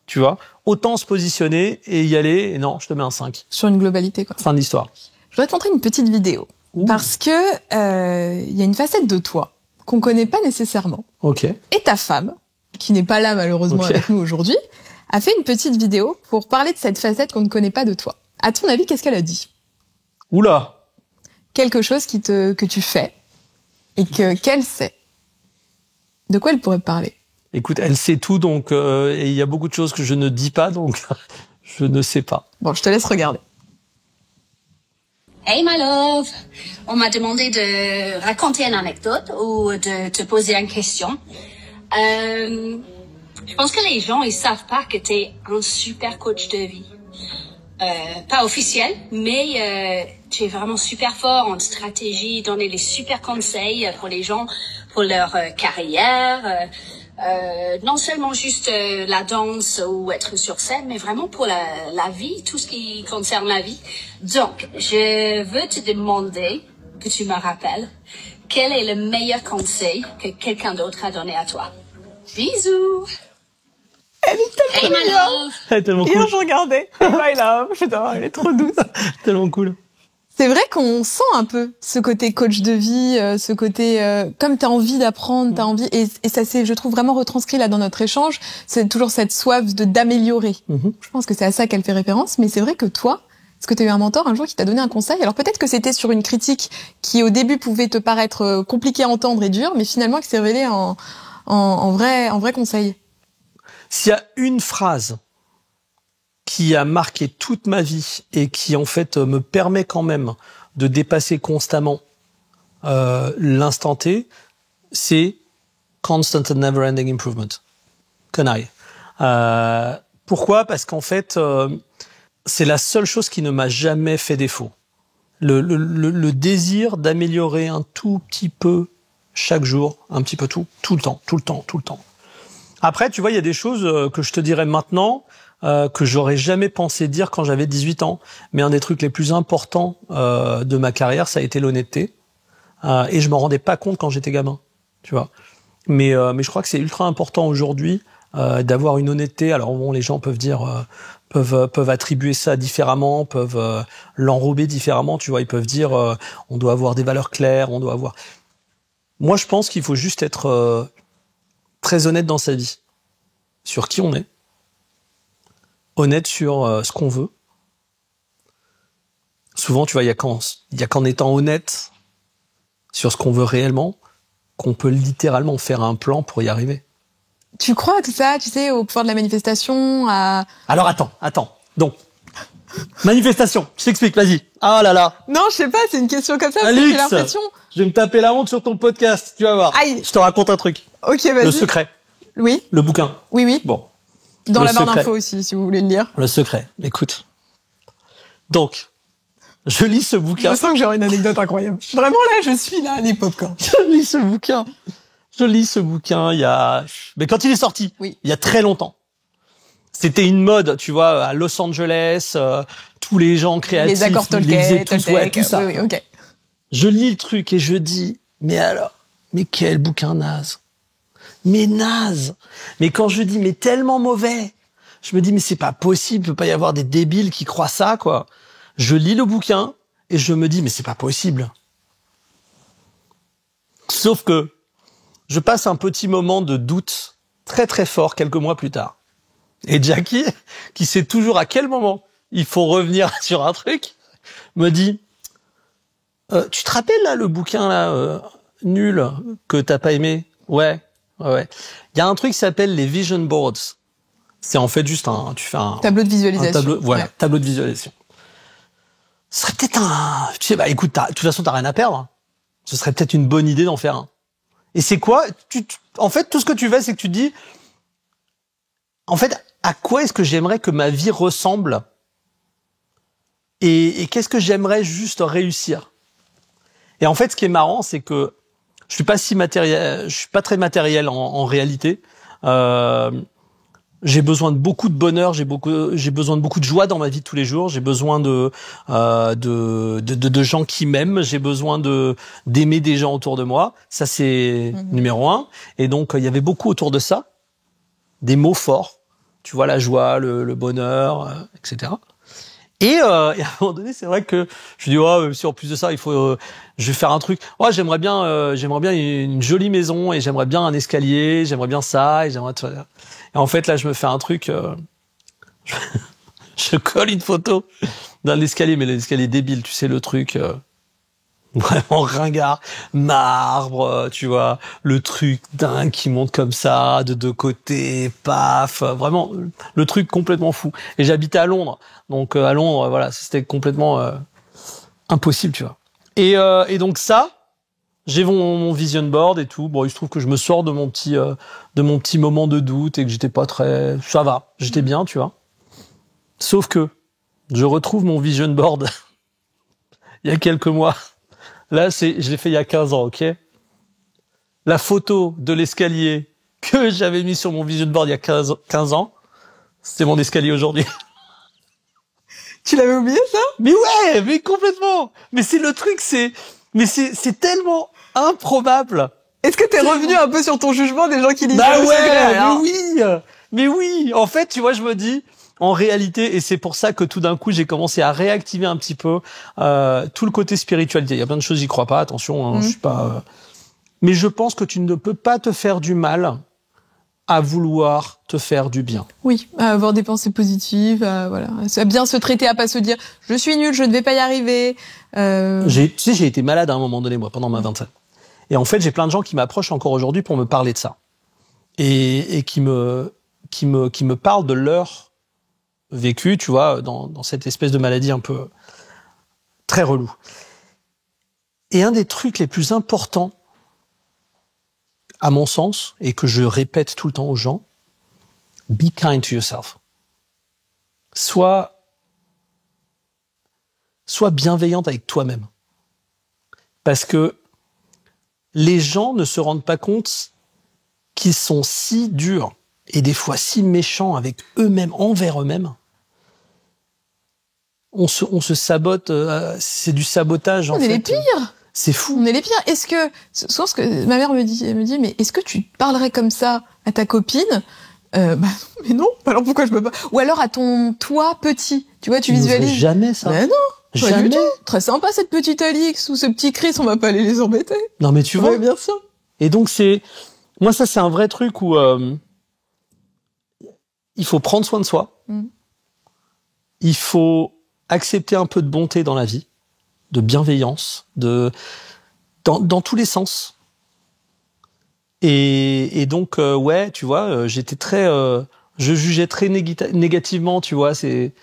[SPEAKER 2] tu vois, et y aller, et non, je te mets un 5.
[SPEAKER 1] Sur une globalité, quoi.
[SPEAKER 2] Fin de l'histoire.
[SPEAKER 1] Je voudrais te montrer une petite vidéo.
[SPEAKER 2] Ouh.
[SPEAKER 1] Parce que, il y a une facette de toi qu'on connaît pas nécessairement.
[SPEAKER 2] Ok.
[SPEAKER 1] Et ta femme, qui n'est pas là malheureusement avec nous aujourd'hui, a fait une petite vidéo pour parler de cette facette qu'on ne connaît pas de toi. À ton avis, qu'est-ce qu'elle a dit?
[SPEAKER 2] Oula!
[SPEAKER 1] Quelque chose que tu fais et qu'elle sait. De quoi elle pourrait parler?
[SPEAKER 2] Écoute, elle sait tout, donc et il y a beaucoup de choses que je ne dis pas, donc je ne sais pas.
[SPEAKER 1] Bon, je te laisse regarder.
[SPEAKER 3] Hey my love, on m'a demandé de raconter une anecdote ou de te poser une question. Je pense que les gens ils savent pas que t'es un super coach de vie. Pas officiel, mais tu es vraiment super fort en stratégie, donner les super conseils pour les gens, pour leur carrière. Non seulement juste la danse ou être sur scène, mais vraiment pour la vie, tout ce qui concerne la vie. Donc, je veux te demander que tu me rappelles quel est le meilleur conseil que quelqu'un d'autre a donné à toi. Bisous.
[SPEAKER 1] Elle est tellement
[SPEAKER 3] Hey my love.
[SPEAKER 2] Elle est tellement
[SPEAKER 1] Hier,
[SPEAKER 2] cool.
[SPEAKER 1] je regardais. Hey my love. Putain, elle est trop douce.
[SPEAKER 2] Tellement cool.
[SPEAKER 1] C'est vrai qu'on sent un peu ce côté coach de vie, ce côté comme t'as envie d'apprendre, t'as envie et ça c'est je trouve vraiment retranscrit là dans notre échange, c'est toujours cette soif d'améliorer. Je pense que c'est à ça qu'elle fait référence, mais c'est vrai que toi, est-ce que t'as eu un mentor un jour qui t'a donné un conseil? Alors peut-être que c'était sur une critique qui au début pouvait te paraître compliquée à entendre et dure, mais finalement qui s'est révélée en vrai conseil.
[SPEAKER 2] S'il y a une phrase qui a marqué toute ma vie et qui en fait me permet quand même de dépasser constamment l'instant T, c'est constant and never-ending improvement. Canaille. Pourquoi? Parce qu'en fait, c'est la seule chose qui ne m'a jamais fait défaut. Le désir d'améliorer un tout petit peu chaque jour, un petit peu tout le temps. Après, tu vois, il y a des choses que je te dirais maintenant que j'aurais jamais pensé dire quand j'avais 18 ans. Mais un des trucs les plus importants de ma carrière, ça a été l'honnêteté. Et je m'en rendais pas compte quand j'étais gamin, tu vois. Mais je crois que c'est ultra important aujourd'hui d'avoir une honnêteté. Alors bon, les gens peuvent dire, peuvent attribuer ça différemment, peuvent l'enrober différemment, tu vois. Ils peuvent dire, on doit avoir des valeurs claires, on doit avoir. Moi, je pense qu'il faut juste être très honnête dans sa vie, sur qui on est, honnête sur ce qu'on veut. Souvent, tu vois, il y a qu'en étant honnête sur ce qu'on veut réellement qu'on peut littéralement faire un plan pour y arriver.
[SPEAKER 1] Tu crois à tout ça, tu sais, au pouvoir de la manifestation, à...
[SPEAKER 2] Alors attends. Donc, manifestation, je t'explique, vas-y. Ah là là.
[SPEAKER 1] Non, je sais pas, c'est une question comme ça, parce que
[SPEAKER 2] Alix,
[SPEAKER 1] j'ai l'impression...
[SPEAKER 2] je vais me taper la honte sur ton podcast, tu vas voir.
[SPEAKER 1] Aïe.
[SPEAKER 2] Je te raconte un truc.
[SPEAKER 1] Ok, vas-y.
[SPEAKER 2] Le secret.
[SPEAKER 1] Oui.
[SPEAKER 2] Le bouquin.
[SPEAKER 1] Oui.
[SPEAKER 2] Bon.
[SPEAKER 1] Dans
[SPEAKER 2] Le
[SPEAKER 1] la barre
[SPEAKER 2] secret.
[SPEAKER 1] d'infos aussi, si vous voulez le lire.
[SPEAKER 2] Le secret. Écoute. Donc, je lis ce bouquin.
[SPEAKER 1] Je sens que j'aurai une anecdote incroyable. Vraiment, là, je suis là, les popcorn.
[SPEAKER 2] Je lis ce bouquin mais quand il est sorti,
[SPEAKER 1] Oui.
[SPEAKER 2] il y a très longtemps. C'était une mode, tu vois, à Los Angeles, tous les gens créatifs,
[SPEAKER 1] Les accords
[SPEAKER 2] ils lisaient
[SPEAKER 1] Tolkien,
[SPEAKER 2] tous, ouais, tout ça.
[SPEAKER 1] Oui, ok.
[SPEAKER 2] Je lis le truc et je dis, mais quel bouquin naze. Mais naze. Mais quand je dis, mais tellement mauvais, je me dis, mais c'est pas possible, il peut pas y avoir des débiles qui croient ça, quoi. Je lis le bouquin et je me dis, mais c'est pas possible. Sauf que je passe un petit moment de doute très très fort quelques mois plus tard. Et Jackie, qui sait toujours à quel moment il faut revenir sur un truc, me dit, tu te rappelles là le bouquin là nul que t'as pas aimé? Ouais. Il y a un truc qui s'appelle les vision boards. C'est en fait juste tu fais un
[SPEAKER 1] tableau de visualisation.
[SPEAKER 2] Tableau de visualisation. Ce serait peut-être tu sais, écoute, de toute façon, t'as rien à perdre. Ce serait peut-être une bonne idée d'en faire un. Et c'est quoi? En fait, tout ce que tu fais, c'est que tu te dis, en fait, à quoi est-ce que j'aimerais que ma vie ressemble? Et qu'est-ce que j'aimerais juste réussir? Et en fait, ce qui est marrant, c'est que je suis pas très matériel en réalité. J'ai besoin de beaucoup de bonheur, j'ai besoin de beaucoup de joie dans ma vie de tous les jours, j'ai besoin de gens qui m'aiment, j'ai besoin d'aimer des gens autour de moi. Ça, c'est numéro 1. Et donc, il y avait beaucoup autour de ça, des mots forts. Tu vois, la joie, le bonheur, etc. Et à un moment donné, c'est vrai que je dis, si en plus de ça, je vais faire un truc. J'aimerais bien une jolie maison et j'aimerais bien un escalier, j'aimerais bien ça et j'aimerais. Et en fait, là, je me fais un truc. Je colle une photo d'un escalier, mais l'escalier débile, tu sais, le truc vraiment ringard, marbre, tu vois, le truc dingue qui monte comme ça, de deux côtés, paf, vraiment, le truc complètement fou. Et j'habitais à Londres, donc à Londres, voilà, c'était complètement impossible, tu vois. Et donc ça, j'ai mon vision board et tout. Bon, il se trouve que je me sors de mon petit moment de doute et que j'étais pas très, ça va, j'étais bien, tu vois. Sauf que je retrouve mon vision board il y a quelques mois. Là, je l'ai fait il y a 15 ans, ok? La photo de l'escalier que j'avais mis sur mon vision board il y a 15 ans, c'était mon escalier aujourd'hui.
[SPEAKER 1] Tu l'avais oublié, ça?
[SPEAKER 2] Mais ouais, mais complètement. Mais c'est le truc, c'est tellement improbable.
[SPEAKER 1] Est-ce que t'es revenu un peu sur ton jugement des gens qui lisaient
[SPEAKER 2] Bah
[SPEAKER 1] le secret,
[SPEAKER 2] ouais, mais oui. En fait, tu vois, je me dis, en réalité, et c'est pour ça que tout d'un coup, j'ai commencé à réactiver un petit peu tout le côté spiritualité. Il y a plein de choses, j'y crois pas. Attention, je suis pas. Mais je pense que tu ne peux pas te faire du mal à vouloir te faire du bien.
[SPEAKER 1] Oui, à avoir des pensées positives, voilà, à bien se traiter, à pas se dire je suis nul, je ne vais pas y arriver.
[SPEAKER 2] J'ai été malade à un moment donné, moi, pendant ma vingtaine. Et en fait, j'ai plein de gens qui m'approchent encore aujourd'hui pour me parler de ça. Et qui me parlent de leur vécu, tu vois, dans cette espèce de maladie un peu très relou. Et un des trucs les plus importants, à mon sens, et que je répète tout le temps aux gens, be kind to yourself. Sois bienveillante avec toi-même. Parce que les gens ne se rendent pas compte qu'ils sont si durs et des fois si méchants avec eux-mêmes, envers eux-mêmes. On se sabote, c'est du sabotage en fait.
[SPEAKER 1] On est les pires.
[SPEAKER 2] C'est fou.
[SPEAKER 1] On est les pires. Est-ce que, souvent ce que ma mère me dit, mais est-ce que tu parlerais comme ça à ta copine? Mais non. Alors pourquoi je peux pas? Ou alors à ton toi petit. Tu vois, tu visualises.
[SPEAKER 2] Jamais ça.
[SPEAKER 1] Mais non.
[SPEAKER 2] Jamais.
[SPEAKER 1] Du tout. Très sympa cette petite Alix ou ce petit Chris, on va pas aller les embêter.
[SPEAKER 2] Non mais tu vois.
[SPEAKER 1] Ouais, bien sûr.
[SPEAKER 2] Et donc moi ça c'est un vrai truc où il faut prendre soin de soi. il faut accepter un peu de bonté dans la vie, de bienveillance, dans tous les sens. Et donc, ouais, tu vois, j'étais très... je jugeais très négativement, tu vois, ces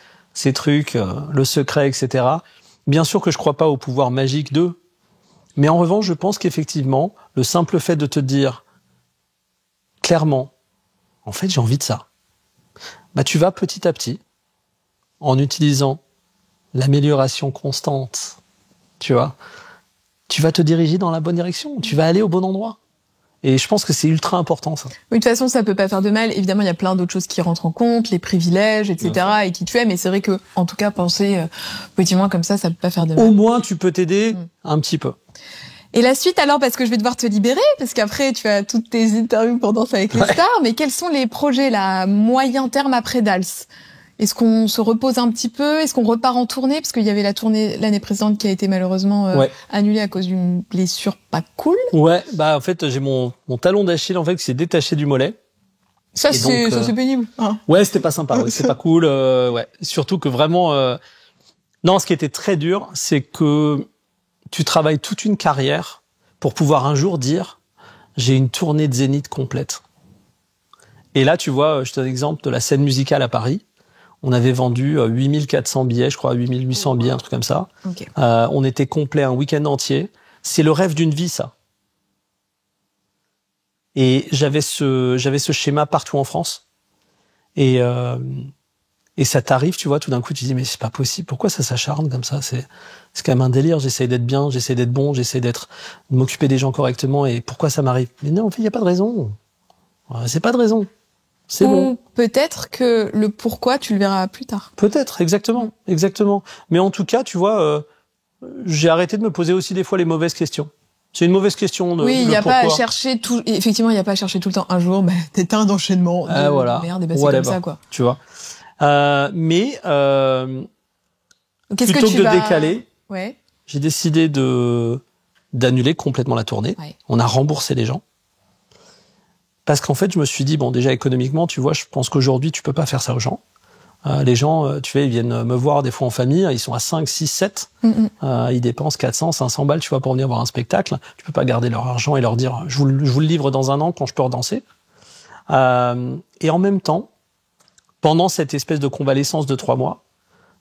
[SPEAKER 2] trucs, le secret, etc. Bien sûr que je crois pas au pouvoir magique d'eux, mais en revanche, je pense qu'effectivement, le simple fait de te dire clairement, en fait, j'ai envie de ça, bah tu vas petit à petit, en utilisant l'amélioration constante, tu vois, tu vas te diriger dans la bonne direction, tu vas aller au bon endroit. Et je pense que c'est ultra important, ça.
[SPEAKER 1] Oui, de toute façon, ça peut pas faire de mal. Évidemment, il y a plein d'autres choses qui rentrent en compte, les privilèges, etc., et qui tuent. Mais c'est vrai que, en tout cas, penser positivement comme ça peut pas faire de mal.
[SPEAKER 2] Au moins, tu peux t'aider un petit peu.
[SPEAKER 1] Et la suite, alors, parce que je vais devoir te libérer, parce qu'après, tu as toutes tes interviews pour Danse avec les stars. Mais quels sont les projets, là, moyen terme après Dals? Est-ce qu'on se repose un petit peu? Est-ce qu'on repart en tournée? Parce qu'il y avait la tournée l'année précédente qui a été malheureusement annulée à cause d'une blessure pas cool.
[SPEAKER 2] Ouais, bah en fait, j'ai mon talon d'Achille en fait qui s'est détaché du mollet.
[SPEAKER 1] Ça c'est pénible. Hein.
[SPEAKER 2] Ouais, c'était pas sympa, ouais, c'est pas cool. Ouais, surtout que vraiment. Non, ce qui était très dur, c'est que tu travailles toute une carrière pour pouvoir un jour dire j'ai une tournée de Zénith complète. Et là, tu vois, je te donne l'exemple de la scène musicale à Paris. On avait vendu 8400 billets, je crois, 8800 billets, un truc comme ça.
[SPEAKER 1] Okay.
[SPEAKER 2] On était complet un week-end entier. C'est le rêve d'une vie, ça. Et j'avais ce schéma partout en France. Et ça t'arrive, tu vois, tout d'un coup, tu te dis, mais c'est pas possible. Pourquoi ça s'acharne comme ça? C'est quand même un délire. J'essaie d'être bien, j'essaie d'être bon, j'essaie de m'occuper des gens correctement. Et pourquoi ça m'arrive? Mais non, en fait, il n'y a pas de raison. C'est pas de raison. C'est bon.
[SPEAKER 1] Peut-être que le pourquoi, tu le verras plus tard.
[SPEAKER 2] Peut-être, exactement. Mais en tout cas, tu vois, j'ai arrêté de me poser aussi des fois les mauvaises questions. C'est une mauvaise question de.
[SPEAKER 1] Oui, il n'y a pas à chercher tout. Effectivement, il n'y a pas à chercher tout le temps. Un jour, t'éteins d'enchaînement.
[SPEAKER 2] Voilà.
[SPEAKER 1] Merde, c'est comme ça, quoi.
[SPEAKER 2] Tu vois. Mais
[SPEAKER 1] Qu'est-ce
[SPEAKER 2] plutôt
[SPEAKER 1] que
[SPEAKER 2] de décaler,
[SPEAKER 1] ouais.
[SPEAKER 2] J'ai décidé d'annuler complètement la tournée.
[SPEAKER 1] Ouais.
[SPEAKER 2] On a remboursé les gens. Parce qu'en fait, je me suis dit, bon, déjà économiquement, tu vois, je pense qu'aujourd'hui, tu peux pas faire ça aux gens. Les gens, tu vois, ils viennent me voir des fois en famille, ils sont à 5, 6, 7. Ils dépensent 400, 500 balles, tu vois, pour venir voir un spectacle. Tu peux pas garder leur argent et leur dire, je vous le livre dans un an quand je peux redanser. Et en même temps, pendant cette espèce de convalescence de 3 mois,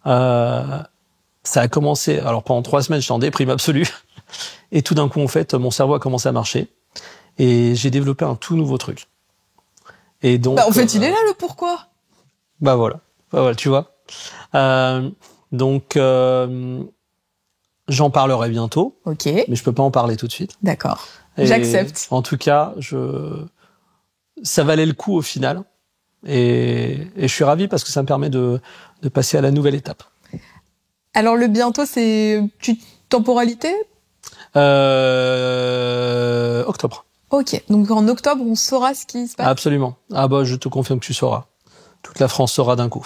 [SPEAKER 2] ça a commencé, alors pendant 3 semaines, j'étais en déprime absolue. Et tout d'un coup, en fait, mon cerveau a commencé à marcher. Et j'ai développé un tout nouveau truc. Et donc.
[SPEAKER 1] En fait, il est là le pourquoi.
[SPEAKER 2] Bah voilà, tu vois. Donc, j'en parlerai bientôt.
[SPEAKER 1] Ok.
[SPEAKER 2] Mais je peux pas en parler tout de suite.
[SPEAKER 1] D'accord. J'accepte.
[SPEAKER 2] En tout cas, ça valait le coup au final. Et je suis ravi parce que ça me permet de passer à la nouvelle étape.
[SPEAKER 1] Alors le bientôt, c'est temporalité?
[SPEAKER 2] Octobre.
[SPEAKER 1] Ok, donc en octobre, on saura ce qui se passe.
[SPEAKER 2] Absolument. Ah bah, je te confirme que tu sauras. Toute la France saura d'un coup.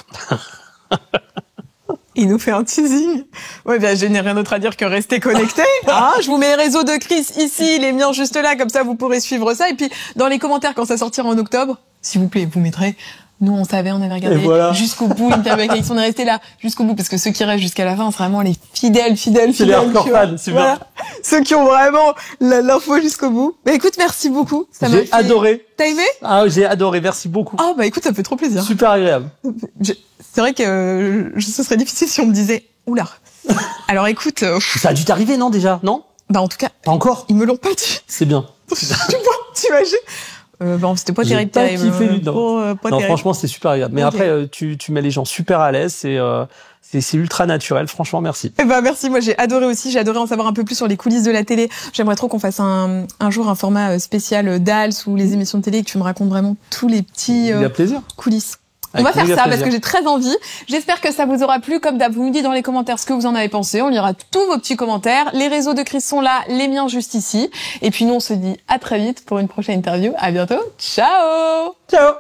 [SPEAKER 1] Il nous fait un teasing. Ouais, ben, je n'ai rien d'autre à dire que rester connecté. Hein, je vous mets les réseaux de Chris ici, les miens juste là, comme ça vous pourrez suivre ça. Et puis, dans les commentaires, quand ça sortira en octobre, s'il vous plaît, vous mettrez... Nous, on savait, on avait regardé jusqu'au bout, l'interview avec Alix, on est resté là jusqu'au bout, parce que ceux qui restent jusqu'à la fin, c'est vraiment les fidèles. C'est
[SPEAKER 2] les hardcore fans, c'est bien.
[SPEAKER 1] Ceux qui ont vraiment l'info jusqu'au bout. Bah écoute, merci beaucoup.
[SPEAKER 2] J'ai adoré.
[SPEAKER 1] T'as aimé?
[SPEAKER 2] Ah, j'ai adoré, merci beaucoup.
[SPEAKER 1] Ah bah écoute, ça fait trop plaisir.
[SPEAKER 2] Super agréable.
[SPEAKER 1] C'est vrai que ce serait difficile si on me disait, oula. Alors écoute...
[SPEAKER 2] Ça a dû t'arriver, non, déjà? Non?
[SPEAKER 1] Bah en tout cas...
[SPEAKER 2] Pas encore?
[SPEAKER 1] Ils me l'ont pas dit.
[SPEAKER 2] C'est bien.
[SPEAKER 1] Tu vois, t'imagines? Bon, c'était pas terrible.
[SPEAKER 2] Pas kiffé,
[SPEAKER 1] non,
[SPEAKER 2] franchement, c'était super agréable. Mais après, tu mets les gens super à l'aise, c'est ultra naturel. Franchement, merci.
[SPEAKER 1] Eh ben, merci. Moi, j'ai adoré aussi. J'ai adoré en savoir un peu plus sur les coulisses de la télé. J'aimerais trop qu'on fasse un jour un format spécial Dals ou les émissions de télé, que tu me racontes vraiment tous les petits coulisses. On va faire ça parce que j'ai très envie. J'espère que ça vous aura plu. Comme d'hab, vous nous dites dans les commentaires ce que vous en avez pensé. On lira tous vos petits commentaires. Les réseaux de Chris sont là, les miens juste ici. Et puis nous, on se dit à très vite pour une prochaine interview. À bientôt. Ciao!
[SPEAKER 2] Ciao!